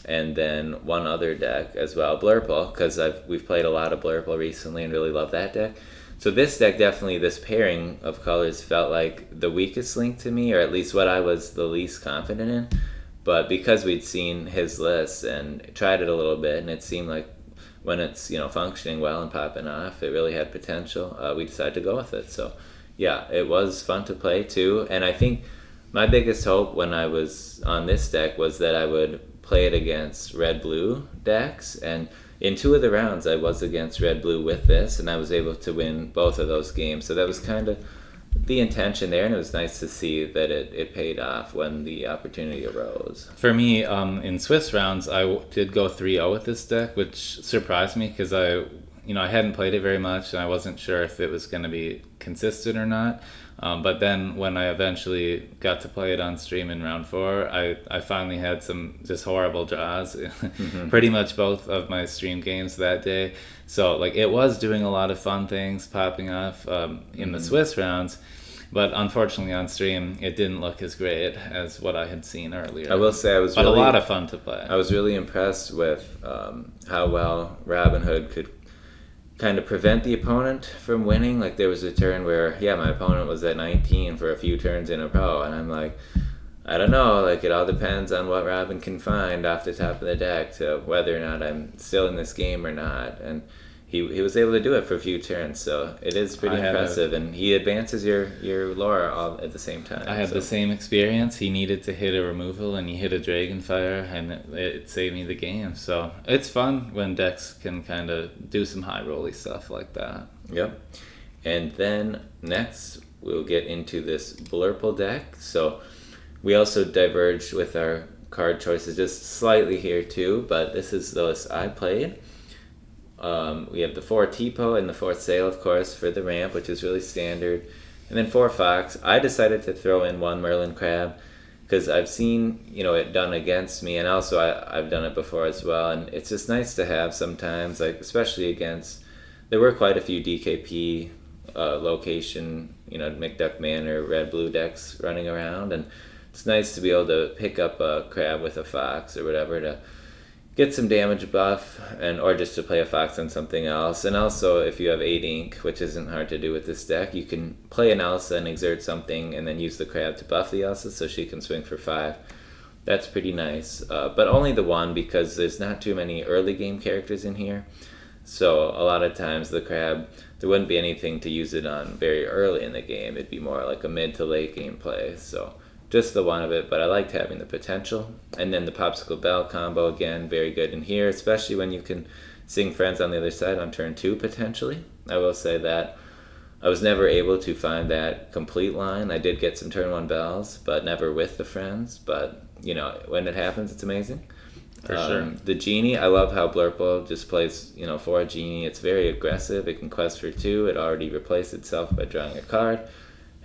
And then one other deck as well, Blurple, because we've played a lot of Blurple recently and really love that deck. So this deck definitely, this pairing of colors felt like the weakest link to me, or at least what I was the least confident in. But because we'd seen his list and tried it a little bit, and it seemed like when it's functioning well and popping off, it really had potential. We decided to go with it. So yeah, it was fun to play too. And I think my biggest hope when I was on this deck was that I would play it against red-blue decks, and in 2 of the rounds I was against red-blue with this, and I was able to win both of those games. So that was kind of the intention there, and it was nice to see that it paid off when the opportunity arose. For me, in Swiss rounds, I did go 3-0 with this deck, which surprised me because I hadn't played it very much, and I wasn't sure if it was going to be consistent or not. But then when I eventually got to play it on stream in round 4, I finally had some just horrible draws. Pretty much both of my stream games that day. So like it was doing a lot of fun things popping off in the Swiss rounds. But unfortunately on stream, it didn't look as great as what I had seen earlier. I will say a lot of fun to play. I was really impressed with how well Robin Hood could kind of prevent the opponent from winning. Like there was a turn where my opponent was at 19 for a few turns in a row, and I'm like, I don't know, like it all depends on what Robin can find off the top of the deck to whether or not I'm still in this game or not. And he was able to do it for a few turns, so it is pretty impressive. And he advances your lore all at the same time. I had the same experience. He needed to hit a removal, and he hit a Dragonfire, and it saved me the game. So it's fun when decks can kind of do some high rolly stuff like that. Yep. And then next we'll get into this Blurple deck. So we also diverged with our card choices just slightly here too, but this is the list I played. We have the 4 Tipo and the 4 Sail, of course, for the ramp, which is really standard. And then 4 Fox. I decided to throw in 1 Merlin Crab because I've seen it done against me, and also I've done it before as well. And it's just nice to have sometimes, like especially against. There were quite a few DKP location, McDuck Manor, red-blue decks running around, and it's nice to be able to pick up a Crab with a Fox or whatever to get some damage buff, or just to play a Fox on something else. And also, if you have 8 ink, which isn't hard to do with this deck, you can play an Elsa and exert something, and then use the Crab to buff the Elsa so she can swing for 5. That's pretty nice, but only the 1 because there's not too many early game characters in here. So a lot of times the Crab, there wouldn't be anything to use it on very early in the game. It'd be more like a mid to late game play. So just the 1 of it, but I liked having the potential. And then the Popsicle Bell combo, again, very good in here, especially when you can sing Friends on the other side on turn 2, potentially. I will say that I was never able to find that complete line. I did get some turn 1 bells, but never with the Friends. But, when it happens, it's amazing. For sure. The Genie, I love how Blurple just plays, for a Genie. It's very aggressive. It can quest for 2. It already replaced itself by drawing a card.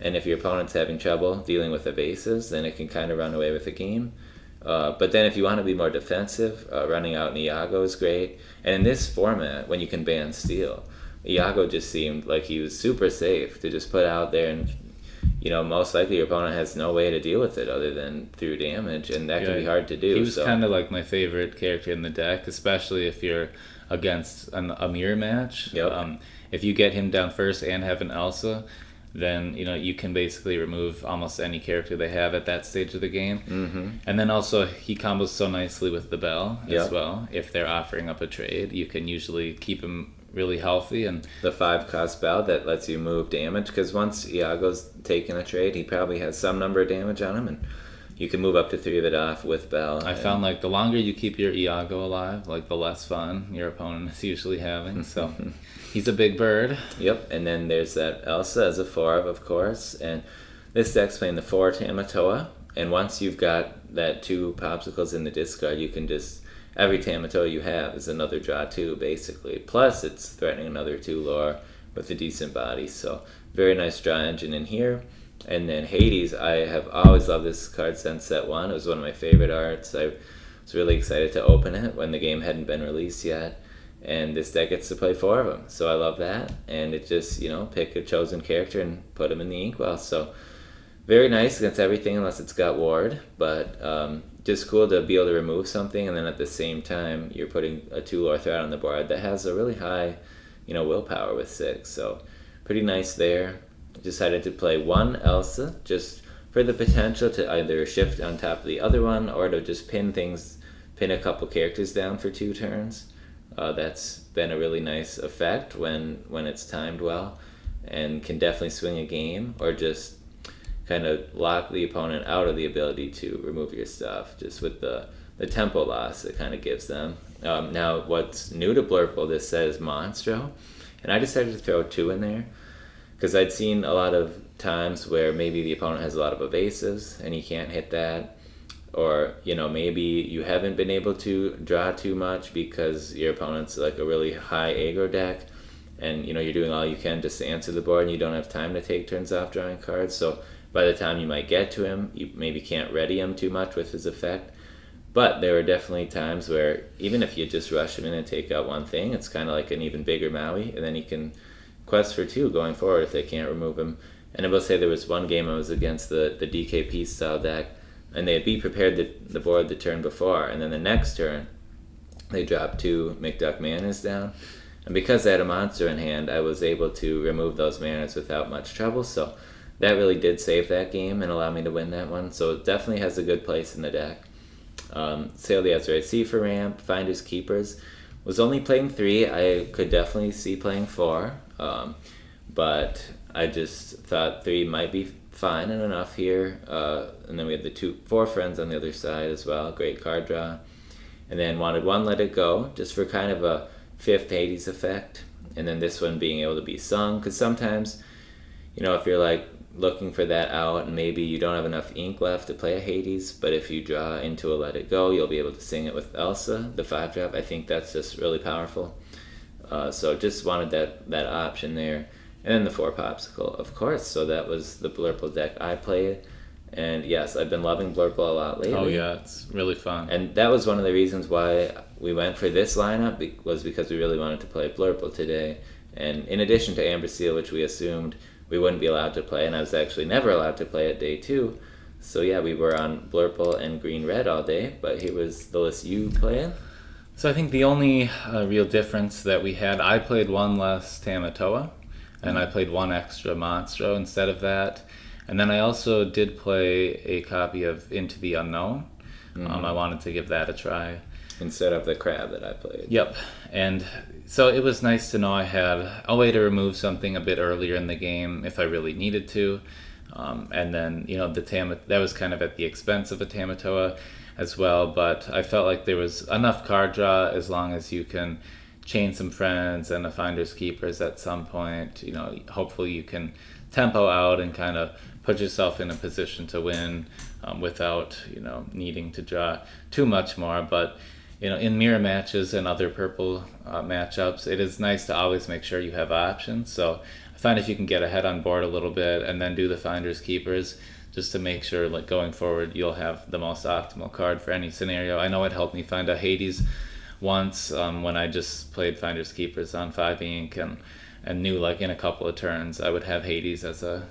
And if your opponent's having trouble dealing with evasives, then it can kind of run away with the game. But then if you want to be more defensive, running out an Iago is great. And in this format, when you can ban Steel, Iago just seemed like he was super safe to just put out there, and most likely your opponent has no way to deal with it other than through damage, and that can be hard to do. He was kind of like my favorite character in the deck, especially if you're against a mirror match. Yep. If you get him down first and have an Elsa, then you can basically remove almost any character they have at that stage of the game. Mm-hmm. And then also he combos so nicely with the Bell as well. If they're offering up a trade, you can usually keep him really healthy. And the 5-cost Bell that lets you move damage, because once Iago's taken a trade, he probably has some number of damage on him, and you can move up to 3 of it off with Bell. I found like the longer you keep your Iago alive, like the less fun your opponent is usually having. So he's a big bird. Yep, and then there's that Elsa as a 4 of course. And this deck's playing the 4 Tamatoa. And once you've got that 2 Popsicles in the discard, you can just every Tamatoa you have is another draw 2, basically. Plus, it's threatening another 2 lore with a decent body. So, very nice draw engine in here. And then Hades, I have always loved this card since set 1. It was one of my favorite arts. I was really excited to open it when the game hadn't been released yet. And this deck gets to play 4 of them. So I love that. And it just, pick a chosen character and put them in the inkwell. So very nice against everything unless it's got ward. But just cool to be able to remove something. And then at the same time, you're putting a 2 lore threat on the board that has a really high, willpower with 6. So pretty nice there. Decided to play 1 Elsa just for the potential to either shift on top of the other one or to just pin a couple characters down for 2 turns. That's been a really nice effect when it's timed well, and can definitely swing a game or just kind of lock the opponent out of the ability to remove your stuff just with the tempo loss it kind of gives them. Now what's new to Blurple, this says Monstro, and I decided to throw 2 in there because I'd seen a lot of times where maybe the opponent has a lot of evasives and you can't hit that. Or, maybe you haven't been able to draw too much because your opponent's like a really high aggro deck and, you're doing all you can just to answer the board and you don't have time to take turns off drawing cards. So by the time you might get to him, you maybe can't ready him too much with his effect. But there are definitely times where even if you just rush him in and take out one thing, it's kind of like an even bigger Maui, and then you can quest for 2 going forward if they can't remove him. And I will say there was one game I was against the DKP style deck, and they had be prepared the board the turn before, and then the next turn they dropped 2 McDuck manas down, and because I had a monster in hand, I was able to remove those manas without much trouble. So that really did save that game and allow me to win that one. So it definitely has a good place in the deck. Sail the Azurite Sea for ramp. Finders Keepers was only playing 3. I could definitely see playing 4, but I just thought 3 might be fine and enough here. And then we had the 4 friends on the other side as well. Great card draw. And then wanted 1 Let It Go, just for kind of a 5th Hades effect. And then this one being able to be sung, because sometimes, if you're like looking for that out and maybe you don't have enough ink left to play a Hades, but if you draw into a Let It Go, you'll be able to sing it with Elsa, the 5-drop. I think that's just really powerful. So just wanted that option there. And then the 4 Popsicle, of course. So that was the Blurple deck I played. And yes, I've been loving Blurple a lot lately. Oh yeah, it's really fun. And that was one of the reasons why we went for this lineup, was because we really wanted to play Blurple today. And in addition to Amber Seal, which we assumed we wouldn't be allowed to play, and I was actually never allowed to play at day 2. So yeah, we were on Blurple and Green-Red all day, but here was the list you playing. So I think the only real difference that we had, I played 1 less Tamatoa, and I played 1 extra Monstro instead of that. And then I also did play a copy of Into the Unknown. I wanted to give that a try. Instead of the crab that I played. Yep. And so it was nice to know I had a way to remove something a bit earlier in the game if I really needed to. And then, that was kind of at the expense of a Tamatoa as well. But I felt like there was enough card draw as long as you can chain some friends and a Finders Keepers at some point. Hopefully you can tempo out and kind of put yourself in a position to win without, needing to draw too much more. But, in mirror matches and other purple matchups, it is nice to always make sure you have options. So I find if you can get ahead on board a little bit and then do the Finders Keepers, just to make sure, like, going forward, you'll have the most optimal card for any scenario. I know it helped me find a Hades once when I just played Finders Keepers on 5 ink and knew, like, in a couple of turns I would have Hades as a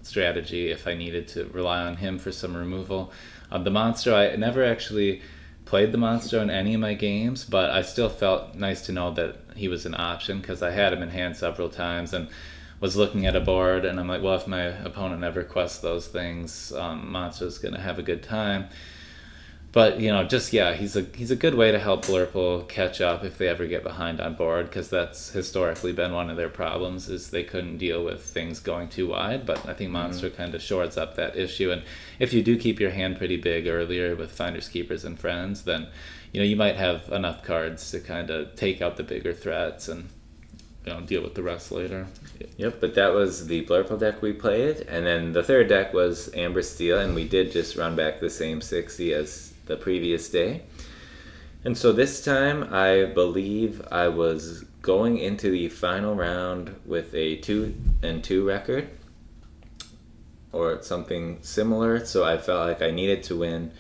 strategy if I needed to rely on him for some removal. The Monstro, I never actually played the Monstro in any of my games, but I still felt nice to know that he was an option because I had him in hand several times and was looking at a board and I'm like, well, if my opponent never quests those things, Monster's going to have a good time. But, he's a good way to help Blurple catch up if they ever get behind on board, because that's historically been one of their problems, is they couldn't deal with things going too wide. But I think Monstro kind of shores up that issue. And if you do keep your hand pretty big earlier with Finders Keepers and Friends, then, you might have enough cards to kind of take out the bigger threats and deal with the rest later. Yep, but that was the Blurple deck we played. And then the third deck was Amber Steel, and we did just run back the same 60 as the previous day. And so this time, I believe I was going into the final round with a 2-2 record or something similar. So I felt like I needed to win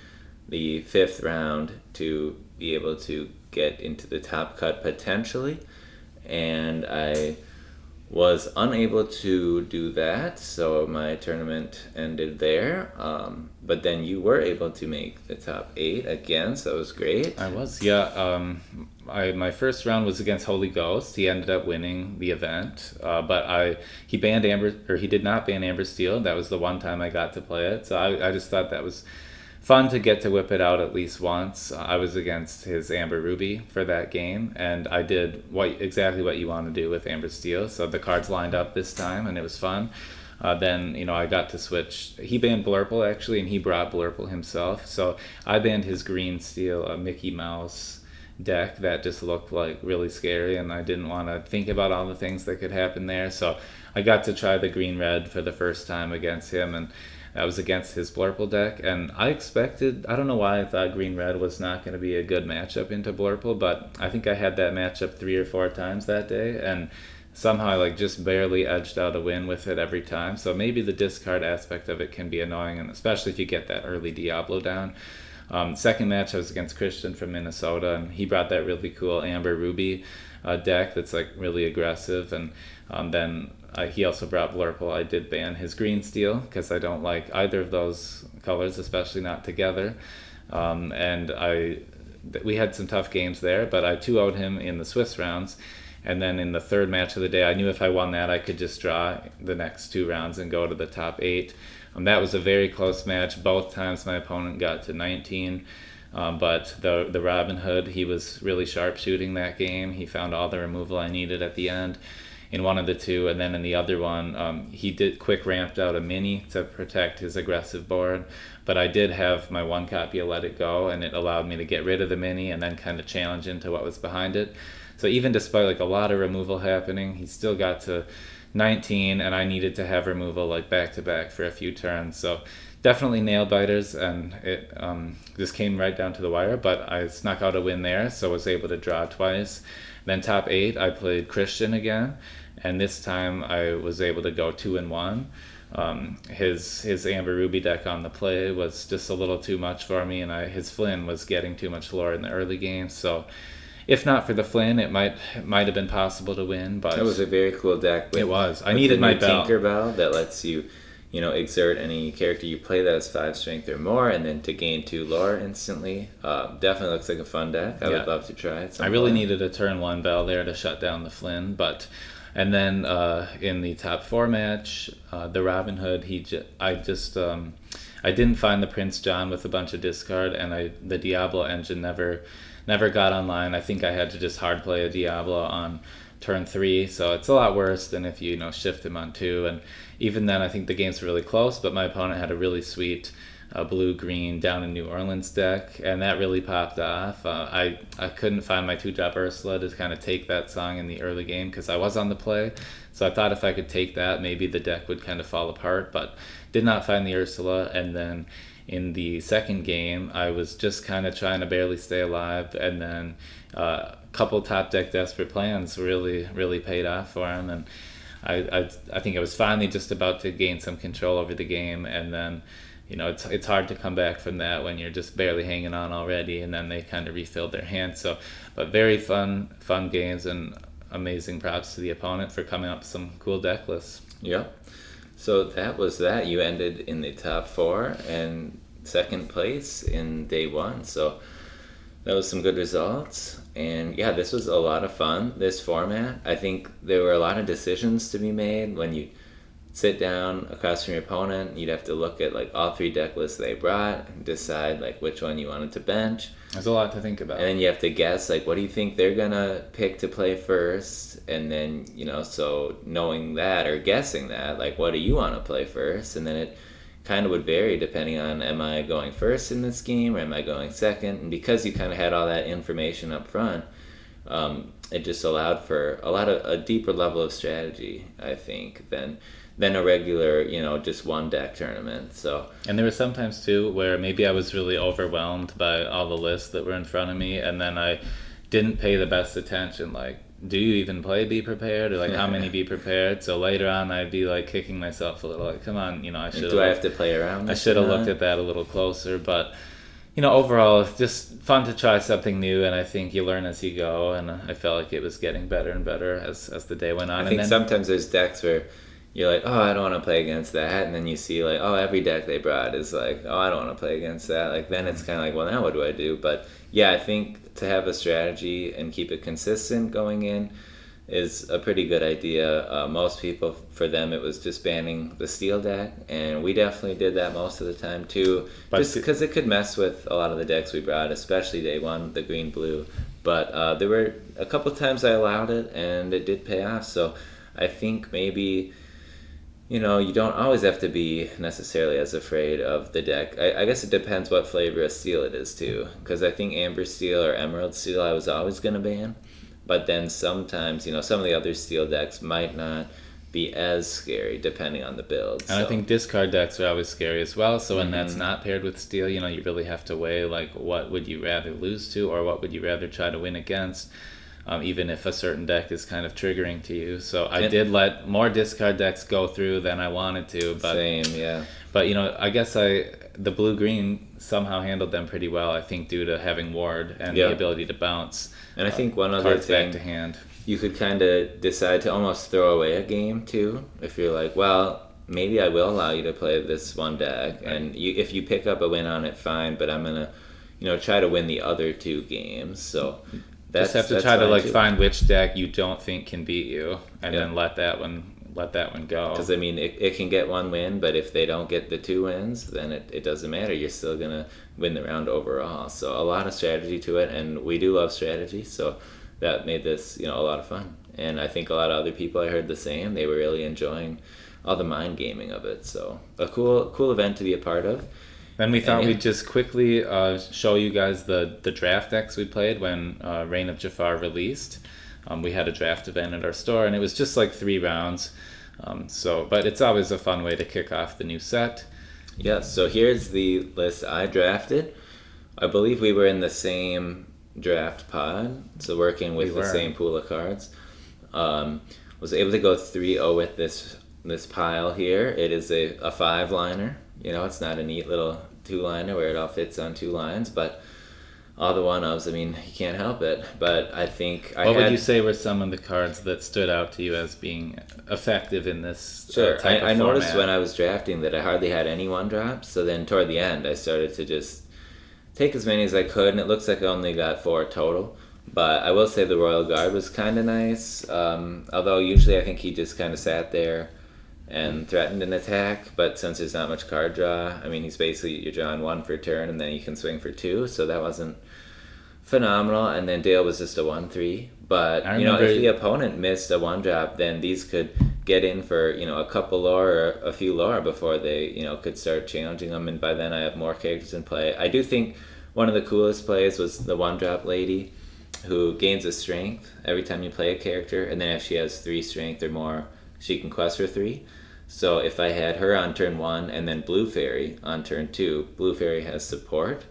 the fifth round to be able to get into the top cut potentially. And I was unable to do that, so my tournament ended there. But then you were able to make the top 8 again, so it was great. I was, yeah. My first round was against Holy Ghost. He ended up winning the event, but he banned Amber, or he did not ban Amber Steel. That was the one time I got to play it, so I just thought that was fun to get to whip it out at least once. I was against his Amber Ruby for that game, and I did exactly what you want to do with Amber Steel. So the cards lined up this time, and it was fun. Then I got to switch. He banned Blurple actually, and he brought Blurple himself. So I banned his Green Steel Mickey Mouse deck that just looked like really scary, and I didn't want to think about all the things that could happen there. So I got to try the Green Red for the first time against him, and that was against his Blurple deck, and I don't know why I thought Green Red was not going to be a good matchup into Blurple, but I think I had that matchup 3 or 4 times that day, and somehow I just barely edged out a win with it every time. So maybe the discard aspect of it can be annoying, and especially if you get that early Diablo down. Second match I was against Christian from Minnesota, and he brought that really cool Amber Ruby deck that's really aggressive, and then he also brought Blurple. I did ban his Green Steel because I don't like either of those colors, especially not together. And we had some tough games there, but I 2-0'd him in the Swiss rounds. And then in the third match of the day, I knew if I won that, I could just draw the next 2 rounds and go to the top 8. That was a very close match. Both times my opponent got to 19. But the Robin Hood, he was really sharp shooting that game. He found all the removal I needed at the end in one of the 2, and then in the other one, he did quick ramped out a mini to protect his aggressive board. But I did have my 1 copy of Let It Go, and it allowed me to get rid of the mini and then kind of challenge into what was behind it. So even despite a lot of removal happening, he still got to 19, and I needed to have removal back to back for a few turns. So definitely nail biters, and it just came right down to the wire, but I snuck out a win there, so was able to draw twice. Then top 8, I played Christian again, and this time I was able to go 2-1. His Amber Ruby deck on the play was just a little too much for me, and his Flynn was getting too much lore in the early game, so if not for the Flynn, it might have been possible to win. But that was a very cool deck. It was. I needed my bell. Tinker Bell that lets you, exert any character you play that has 5 strength or more, and then to gain 2 lore instantly. Definitely looks like a fun deck. I would love to try it. I really needed a turn 1 bell there to shut down the Flynn, and then in the top 4 match, the Robin Hood, I didn't find the Prince John with a bunch of discard, and the Diablo engine never got online. I think I had to just hard play a Diablo on turn 3, so it's a lot worse than if you shift him on 2. And even then, I think the games were really close, but my opponent had a really sweet blue-green Down in New Orleans deck, and that really popped off. I couldn't find my 2-drop Ursula to kind of take that song in the early game because I was on the play, so I thought if I could take that, maybe the deck would kind of fall apart, but did not find the Ursula. And then in the second game, I was just kind of trying to barely stay alive, and then a couple top deck desperate plans really paid off for him, and I think I was finally just about to gain some control over the game, and then it's hard to come back from that when you're just barely hanging on already, and then they kind of refilled their hands. So, but very fun games, and amazing props to the opponent for coming up with some cool deck lists. Yep. So that was that. You ended in the top 4 and second place in day 1. So that was some good results. And yeah, this was a lot of fun, this format. I think there were a lot of decisions to be made when you sit down across from your opponent. You'd have to look at all 3 deck lists they brought and decide which one you wanted to bench. There's a lot to think about. And then you have to guess what do you think they're gonna pick to play first, and then so knowing that or guessing that what do you want to play first, and then it kind of would vary depending on, am I going first in this game or am I going second? And because you kind of had all that information up front, it just allowed for a deeper level of strategy, I think, than than a regular, just one deck tournament. So And there were sometimes too where maybe I was really overwhelmed by all the lists that were in front of me, and then I didn't pay the best attention. Like, do you even play Be Prepared, or like how many Be Prepared? So later on, I'd be like kicking myself a little, like, come on, I should. Do I have to play around? I should have looked at that a little closer, but. Overall, it's just fun to try something new, and I think you learn as you go, and I felt like it was getting better and better as the day went on. I think sometimes there's decks where you're like, oh, I don't want to play against that, and then you see like, oh, every deck they brought is like, oh, I don't want to play against that. Like, then it's kind of like, well, now what do I do? But yeah, I think to have a strategy and keep it consistent going in is a pretty good idea. Most people, for them, it was just banning the steel deck, and we definitely did that most of the time too, just because it could mess with a lot of the decks we brought, especially day one, the green-blue. But there were a couple times I allowed it, and it did pay off. So I think maybe, you don't always have to be necessarily as afraid of the deck. I guess it depends what flavor of steel it is too, because I think amber steel or emerald steel I was always going to ban. But then sometimes, some of the other steel decks might not be as scary depending on the build. And I think discard decks are always scary as well. So when that's not paired with steel, you really have to weigh, like, what would you rather lose to, or what would you rather try to win against, even if a certain deck is kind of triggering to you. So I did let more discard decks go through than I wanted to. But, same, yeah. But, I guess the blue-green somehow handled them pretty well, I think, due to having ward and the ability to bounce. And I think one other thing, back to hand. You could kind of decide to almost throw away a game too, if you're like, well, maybe I will allow you to play this one deck, and if you pick up a win on it, fine, but I'm gonna, try to win the other two games. So just have to try to find which deck you don't think can beat you, and then let that one go. Because it can get one win, but if they don't get the two wins, then it doesn't matter. You're still gonna win the round overall. So a lot of strategy to it, and we do love strategy. So that made this a lot of fun. And I think a lot of other people, I heard the same. They were really enjoying all the mind gaming of it. So a cool event to be a part of. Then we thought we'd just quickly show you guys the draft decks we played when Reign of Jafar released. We had a draft event at our store, and it was just like 3 rounds. But it's always a fun way to kick off the new set. Yeah, so here's the list I drafted. I believe we were in the same draft pod, so working with the same pool of cards. Was able to go 3-0 with this pile here. It is a 5-liner. It's not a neat little 2-liner where it all fits on 2 lines, but all the one-ofs, you can't help it. But I think What would you say were some of the cards that stood out to you as being effective in this type of I noticed format? when I was drafting that I hardly had any 1-drops, so then toward the end I started to just take as many as I could, and it looks like I only got 4 total. But I will say the Royal Guard was kind of nice, although usually I think he just kind of sat there and threatened an attack, but since there's not much card draw, he's basically, you're drawing 1 for turn, and then you can swing for 2, so that wasn't phenomenal. And then Dale was just a 1/3, but if the opponent missed a 1-drop, then these could get in for a couple lore or a few lore before they could start challenging them, and by then I have more characters in play. I do think one of the coolest plays was the 1-drop lady, who gains a strength every time you play a character, and then if she has 3 strength or more, she can quest for 3. So if I had her on turn 1 and then Blue Fairy on turn 2, Blue Fairy has support.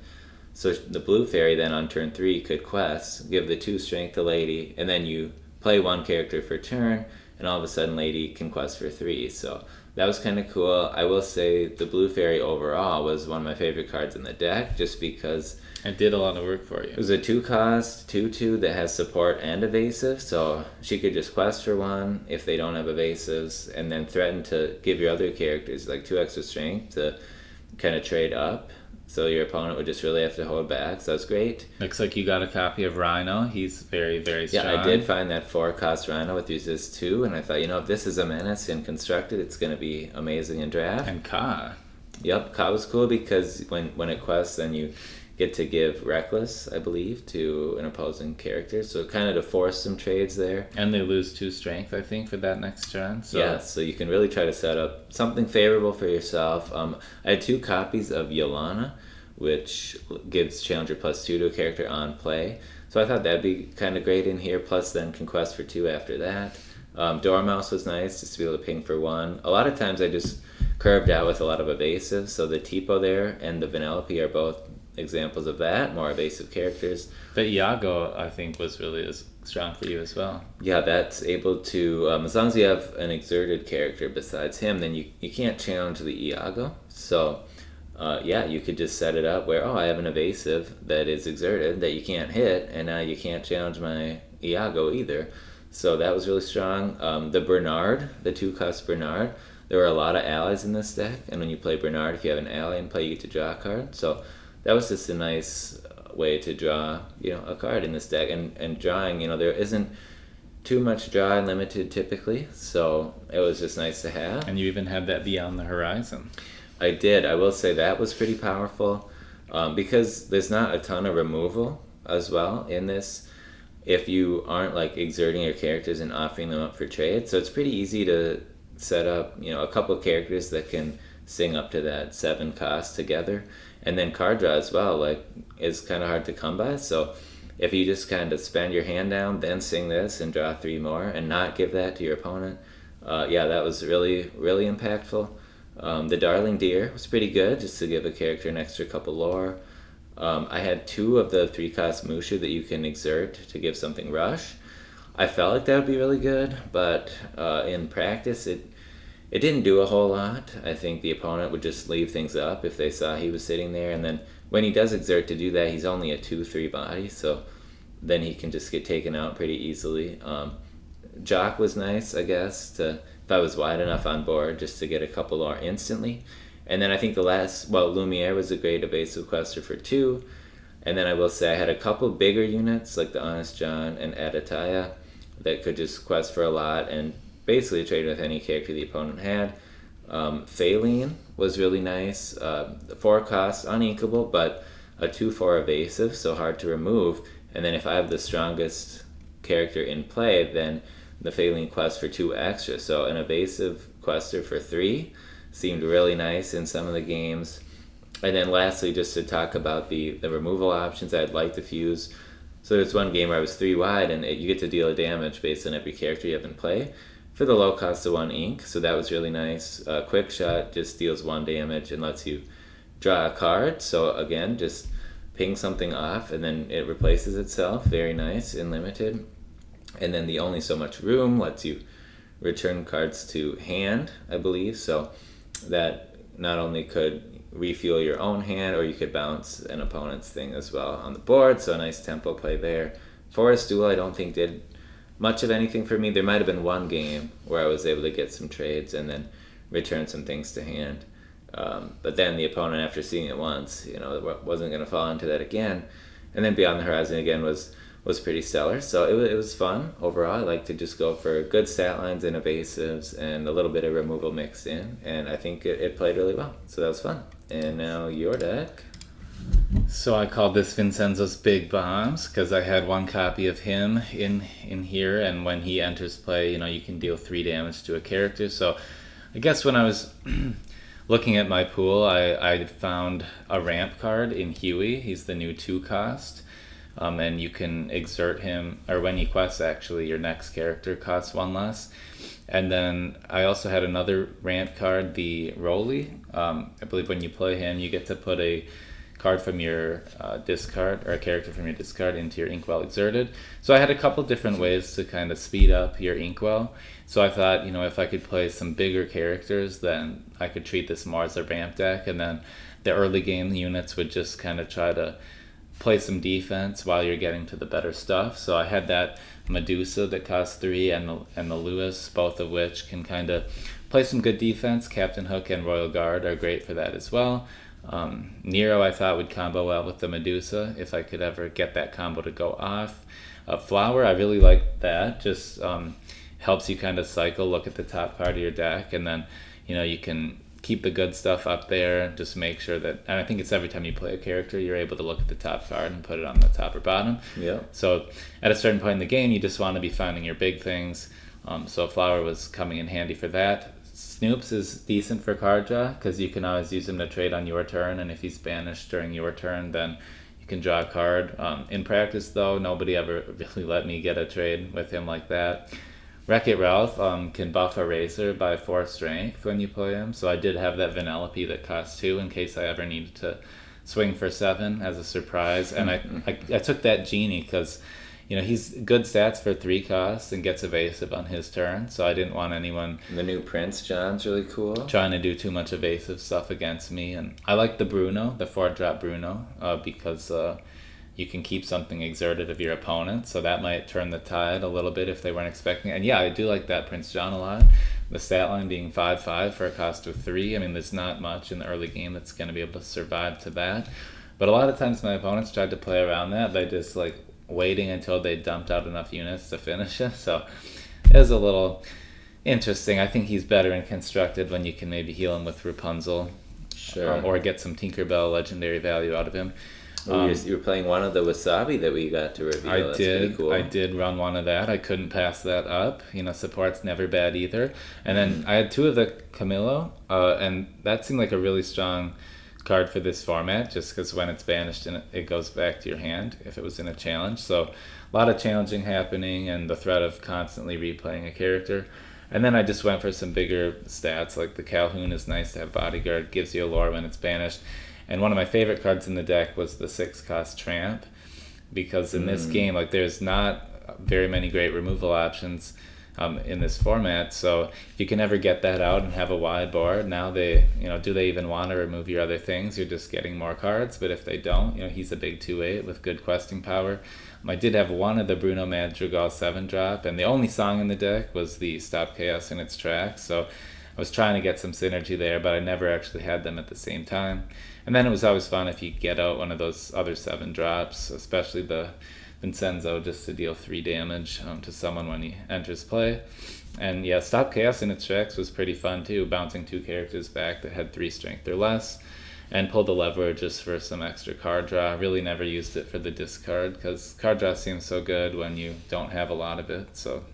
So the Blue Fairy then on turn 3 could quest, give the 2 strength to Lady, and then you play 1 character for turn, and all of a sudden Lady can quest for 3. So that was kind of cool. I will say the Blue Fairy overall was one of my favorite cards in the deck, just because it did a lot of work for you. It was a 2-cost 2/2 that has support and evasive, so she could just quest for 1 if they don't have evasives, and then threaten to give your other characters like 2 extra strength to kind of trade up. So your opponent would just really have to hold back. So that's great. Looks like you got a copy of Rhino. He's very, very strong. Yeah, I did find that 4-cost Rhino with resist 2, and I thought, if this is a menace and constructed, it's going to be amazing in draft. And Ka. Yep, Ka was cool because when it quests, then you get to give Reckless, I believe, to an opposing character. So kind of to force some trades there. And they lose 2 strength, I think, for that next turn. So. Yeah, so you can really try to set up something favorable for yourself. I had 2 copies of Yolana, which gives Challenger +2 to a character on play. So I thought that'd be kind of great in here, plus then can quest for 2 after that. Dormouse was nice, just to be able to ping for 1. A lot of times I just curved out with a lot of evasive, so the Tipo there and the Vanellope are both examples of that, more evasive characters. But Iago, I think, was really as strong for you as well. Yeah, that's able to, as long as you have an exerted character besides him, then you can't challenge the Iago. So, yeah, you could just set it up where, I have an evasive that is exerted that you can't hit, and now you can't challenge my Iago either. So that was really strong. The Bernard, the 2-cost Bernard, there were a lot of allies in this deck, and when you play Bernard, if you have an ally in play, you get to draw a card. So that was just a nice way to draw, a card in this deck. And drawing, there isn't too much draw and limited typically, so it was just nice to have. And you even had that Beyond the Horizon. I did. I will say that was pretty powerful, because there's not a ton of removal as well in this if you aren't like exerting your characters and offering them up for trade. So it's pretty easy to set up, a couple of characters that can sing up to that 7 cost together. And then card draw as well, like, is kind of hard to come by. So if you just kind of spend your hand down, then sing this and draw 3 more and not give that to your opponent, yeah, that was really, really impactful. The Darling Deer was pretty good, just to give a character an extra couple lore. I had 2 of the 3-cost Mushu that you can exert to give something rush. I felt like that would be really good, but in practice it didn't do a whole lot. I think the opponent would just leave things up if they saw he was sitting there, and then when he does exert to do that, he's only a 2/3 body, so then he can just get taken out pretty easily. Jock was nice, I guess, if I was wide enough on board, just to get a couple more instantly. And then I think Lumiere was a great evasive quester for 2. And then I will say I had a couple bigger units, like the Honest John and Adataya, that could just quest for a lot and basically trade with any character the opponent had. Phaline was really nice. 4 cost, uninkable, but a 2/4 evasive, so hard to remove. And then if I have the strongest character in play, then the Phaline quest for 2 extra. So an evasive quester for 3 seemed really nice in some of the games. And then lastly, just to talk about the removal options, I'd like to fuse. So there's one game where I was 3 wide, and you get to deal a damage based on every character you have in play for the low cost of 1 ink. So that was really nice. Quick Shot just deals 1 damage and lets you draw a card. So again, just ping something off, and then it replaces itself. Very nice in limited. And then the Only So Much Room lets you return cards to hand, I believe. So that not only could refuel your own hand, or you could bounce an opponent's thing as well on the board. So a nice tempo play there. Forest Duel I don't think did much of anything for me. There might have been one game where I was able to get some trades and then return some things to hand. But then the opponent, after seeing it once, wasn't going to fall into that again. And then Beyond the Horizon again was pretty stellar. So it was fun overall. I like to just go for good stat lines and evasives and a little bit of removal mixed in. And I think it played really well. So that was fun. And now your deck. So I called this Vincenzo's Big Bombs because I had 1 copy of him in here, and when he enters play, you can deal 3 damage to a character. So I guess when I was looking at my pool, I found a ramp card in Huey. He's the new 2 cost. And you can exert him, or when he quests, actually, your next character costs 1 less. And then I also had another ramp card, the Roly. I believe when you play him, you get to put a card from your discard, or a character from your discard, into your Inkwell exerted. So I had a couple different ways to kind of speed up your Inkwell. So I thought, if I could play some bigger characters, then I could treat this more as a ramp deck. And then the early game units would just kind of try to play some defense while you're getting to the better stuff. So I had that Medusa that costs 3 and the Lewis, both of which can kind of play some good defense. Captain Hook and Royal Guard are great for that as well. Nero I thought would combo well with the Medusa if I could ever get that combo to go off. Flower, I really like that. Just helps you kind of cycle, look at the top part of your deck, and then you can keep the good stuff up there. Just make sure that, and I think it's every time you play a character, you're able to look at the top card and put it on the top or bottom. Yeah. So at a certain point in the game, you just want to be finding your big things. So Flower was coming in handy for that. Snoops is decent for card draw because you can always use him to trade on your turn, and if he's banished during your turn, then you can draw a card. In practice, though, nobody ever really let me get a trade with him like that. Wreck-It Ralph can buff a Razor by 4 strength when you play him, so I did have that Vanellope that costs 2 in case I ever needed to swing for 7 as a surprise. And I took that Genie because, he's good stats for 3 costs and gets evasive on his turn, so I didn't want anyone The new Prince John's really cool. trying to do too much evasive stuff against me. And I like the Bruno, the 4-drop Bruno, because you can keep something exerted of your opponent, so that might turn the tide a little bit if they weren't expecting it. And yeah, I do like that Prince John a lot. The stat line being 5/5 for a cost of 3. I mean, there's not much in the early game that's going to be able to survive to that. But a lot of times my opponents tried to play around that by just waiting until they dumped out enough units to finish it. So it was a little interesting. I think he's better in constructed when you can maybe heal him with Rapunzel, Sure. or get some Tinkerbell legendary value out of him. You were playing one of the Wasabi that we got to reveal. I That's pretty cool. I did run one of that. I couldn't pass that up. Support's never bad either. And then I had 2 of the Camillo, and that seemed like a really strong card for this format, just because when it's banished and it goes back to your hand if it was in a challenge. So a lot of challenging happening and the threat of constantly replaying a character. And then I just went for some bigger stats, like the Calhoun is nice to have bodyguard, gives you a lore when it's banished. And one of my favorite cards in the deck was the 6-cost Tramp, because in this game, there's not very many great removal options in this format. So if you can ever get that out and have a wide board, now do they even want to remove your other things? You're just getting more cards. But if they don't, he's a big 2/8 with good questing power. I did have one of the Bruno Madrigal 7-drop, and the only song in the deck was the Stop Chaos in its tracks. So I was trying to get some synergy there, but I never actually had them at the same time. And then it was always fun if you get out one of those other 7-drops, especially the Vincenzo, just to deal 3 damage to someone when he enters play. And yeah, Stop Chaos in its tracks was pretty fun too, bouncing 2 characters back that had 3 strength or less, and pulled the lever just for some extra card draw. Really never used it for the discard, because card draw seems so good when you don't have a lot of it. So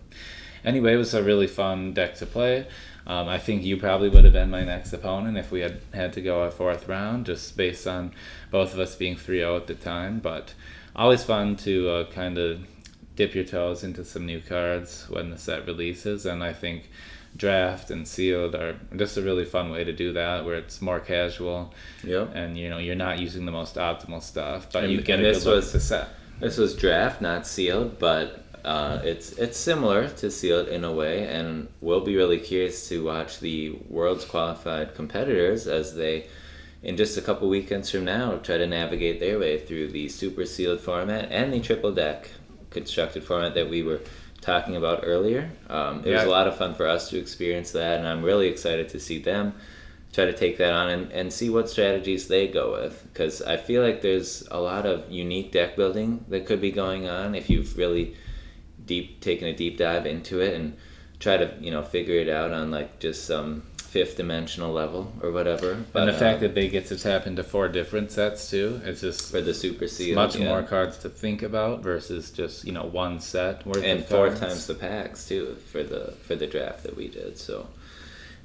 anyway, it was a really fun deck to play. I think you probably would have been my next opponent if we had to go a 4th round, just based on both of us being 3-0 at the time. But always fun to kind of dip your toes into some new cards when the set releases. And I think draft and sealed are just a really fun way to do that, where it's more casual. Yep. And you're not using the most optimal stuff, but you get and a this good look was- at the set. This was draft, not sealed, but it's similar to sealed in a way, and we'll be really curious to watch the world's qualified competitors as they, in just a couple weekends from now, try to navigate their way through the super sealed format and the triple deck constructed format that we were talking about earlier. It was a lot of fun for us to experience that, and I'm really excited to see them try to take that on and see what strategies they go with, because I feel like there's a lot of unique deck building that could be going on if you've really taken a deep dive into it and try to figure it out on just some 5th dimensional level or whatever. But And the fact that they get to tap into 4 different sets too, it's just for the super sealed, much more cards to think about versus just one set worth and of 4 cards. times the packs too for the draft that we did. So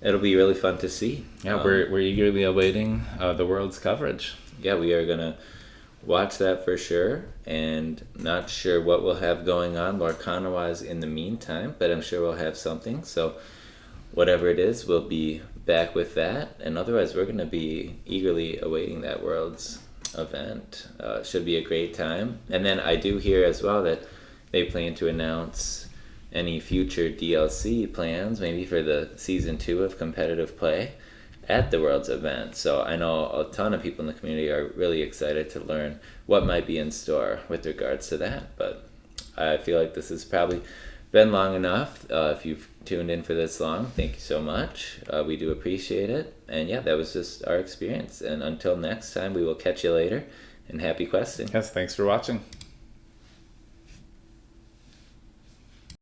it'll be really fun to see. Yeah, we're eagerly awaiting the world's coverage. Yeah, we are gonna watch that for sure, and not sure what we'll have going on Lorcana wise in the meantime, but I'm sure we'll have something. So whatever it is, we'll be back with that, and otherwise we're going to be eagerly awaiting that Worlds event. Should be a great time. And then I do hear as well that they plan to announce any future DLC plans, maybe for the season 2 of competitive play at the Worlds event. So I know a ton of people in the community are really excited to learn what might be in store with regards to that. But I feel like this has probably been long enough. If you've tuned in for this long, thank you so much. We do appreciate it. And yeah, that was just our experience. And until next time, we will catch you later. And happy questing. Yes, thanks for watching.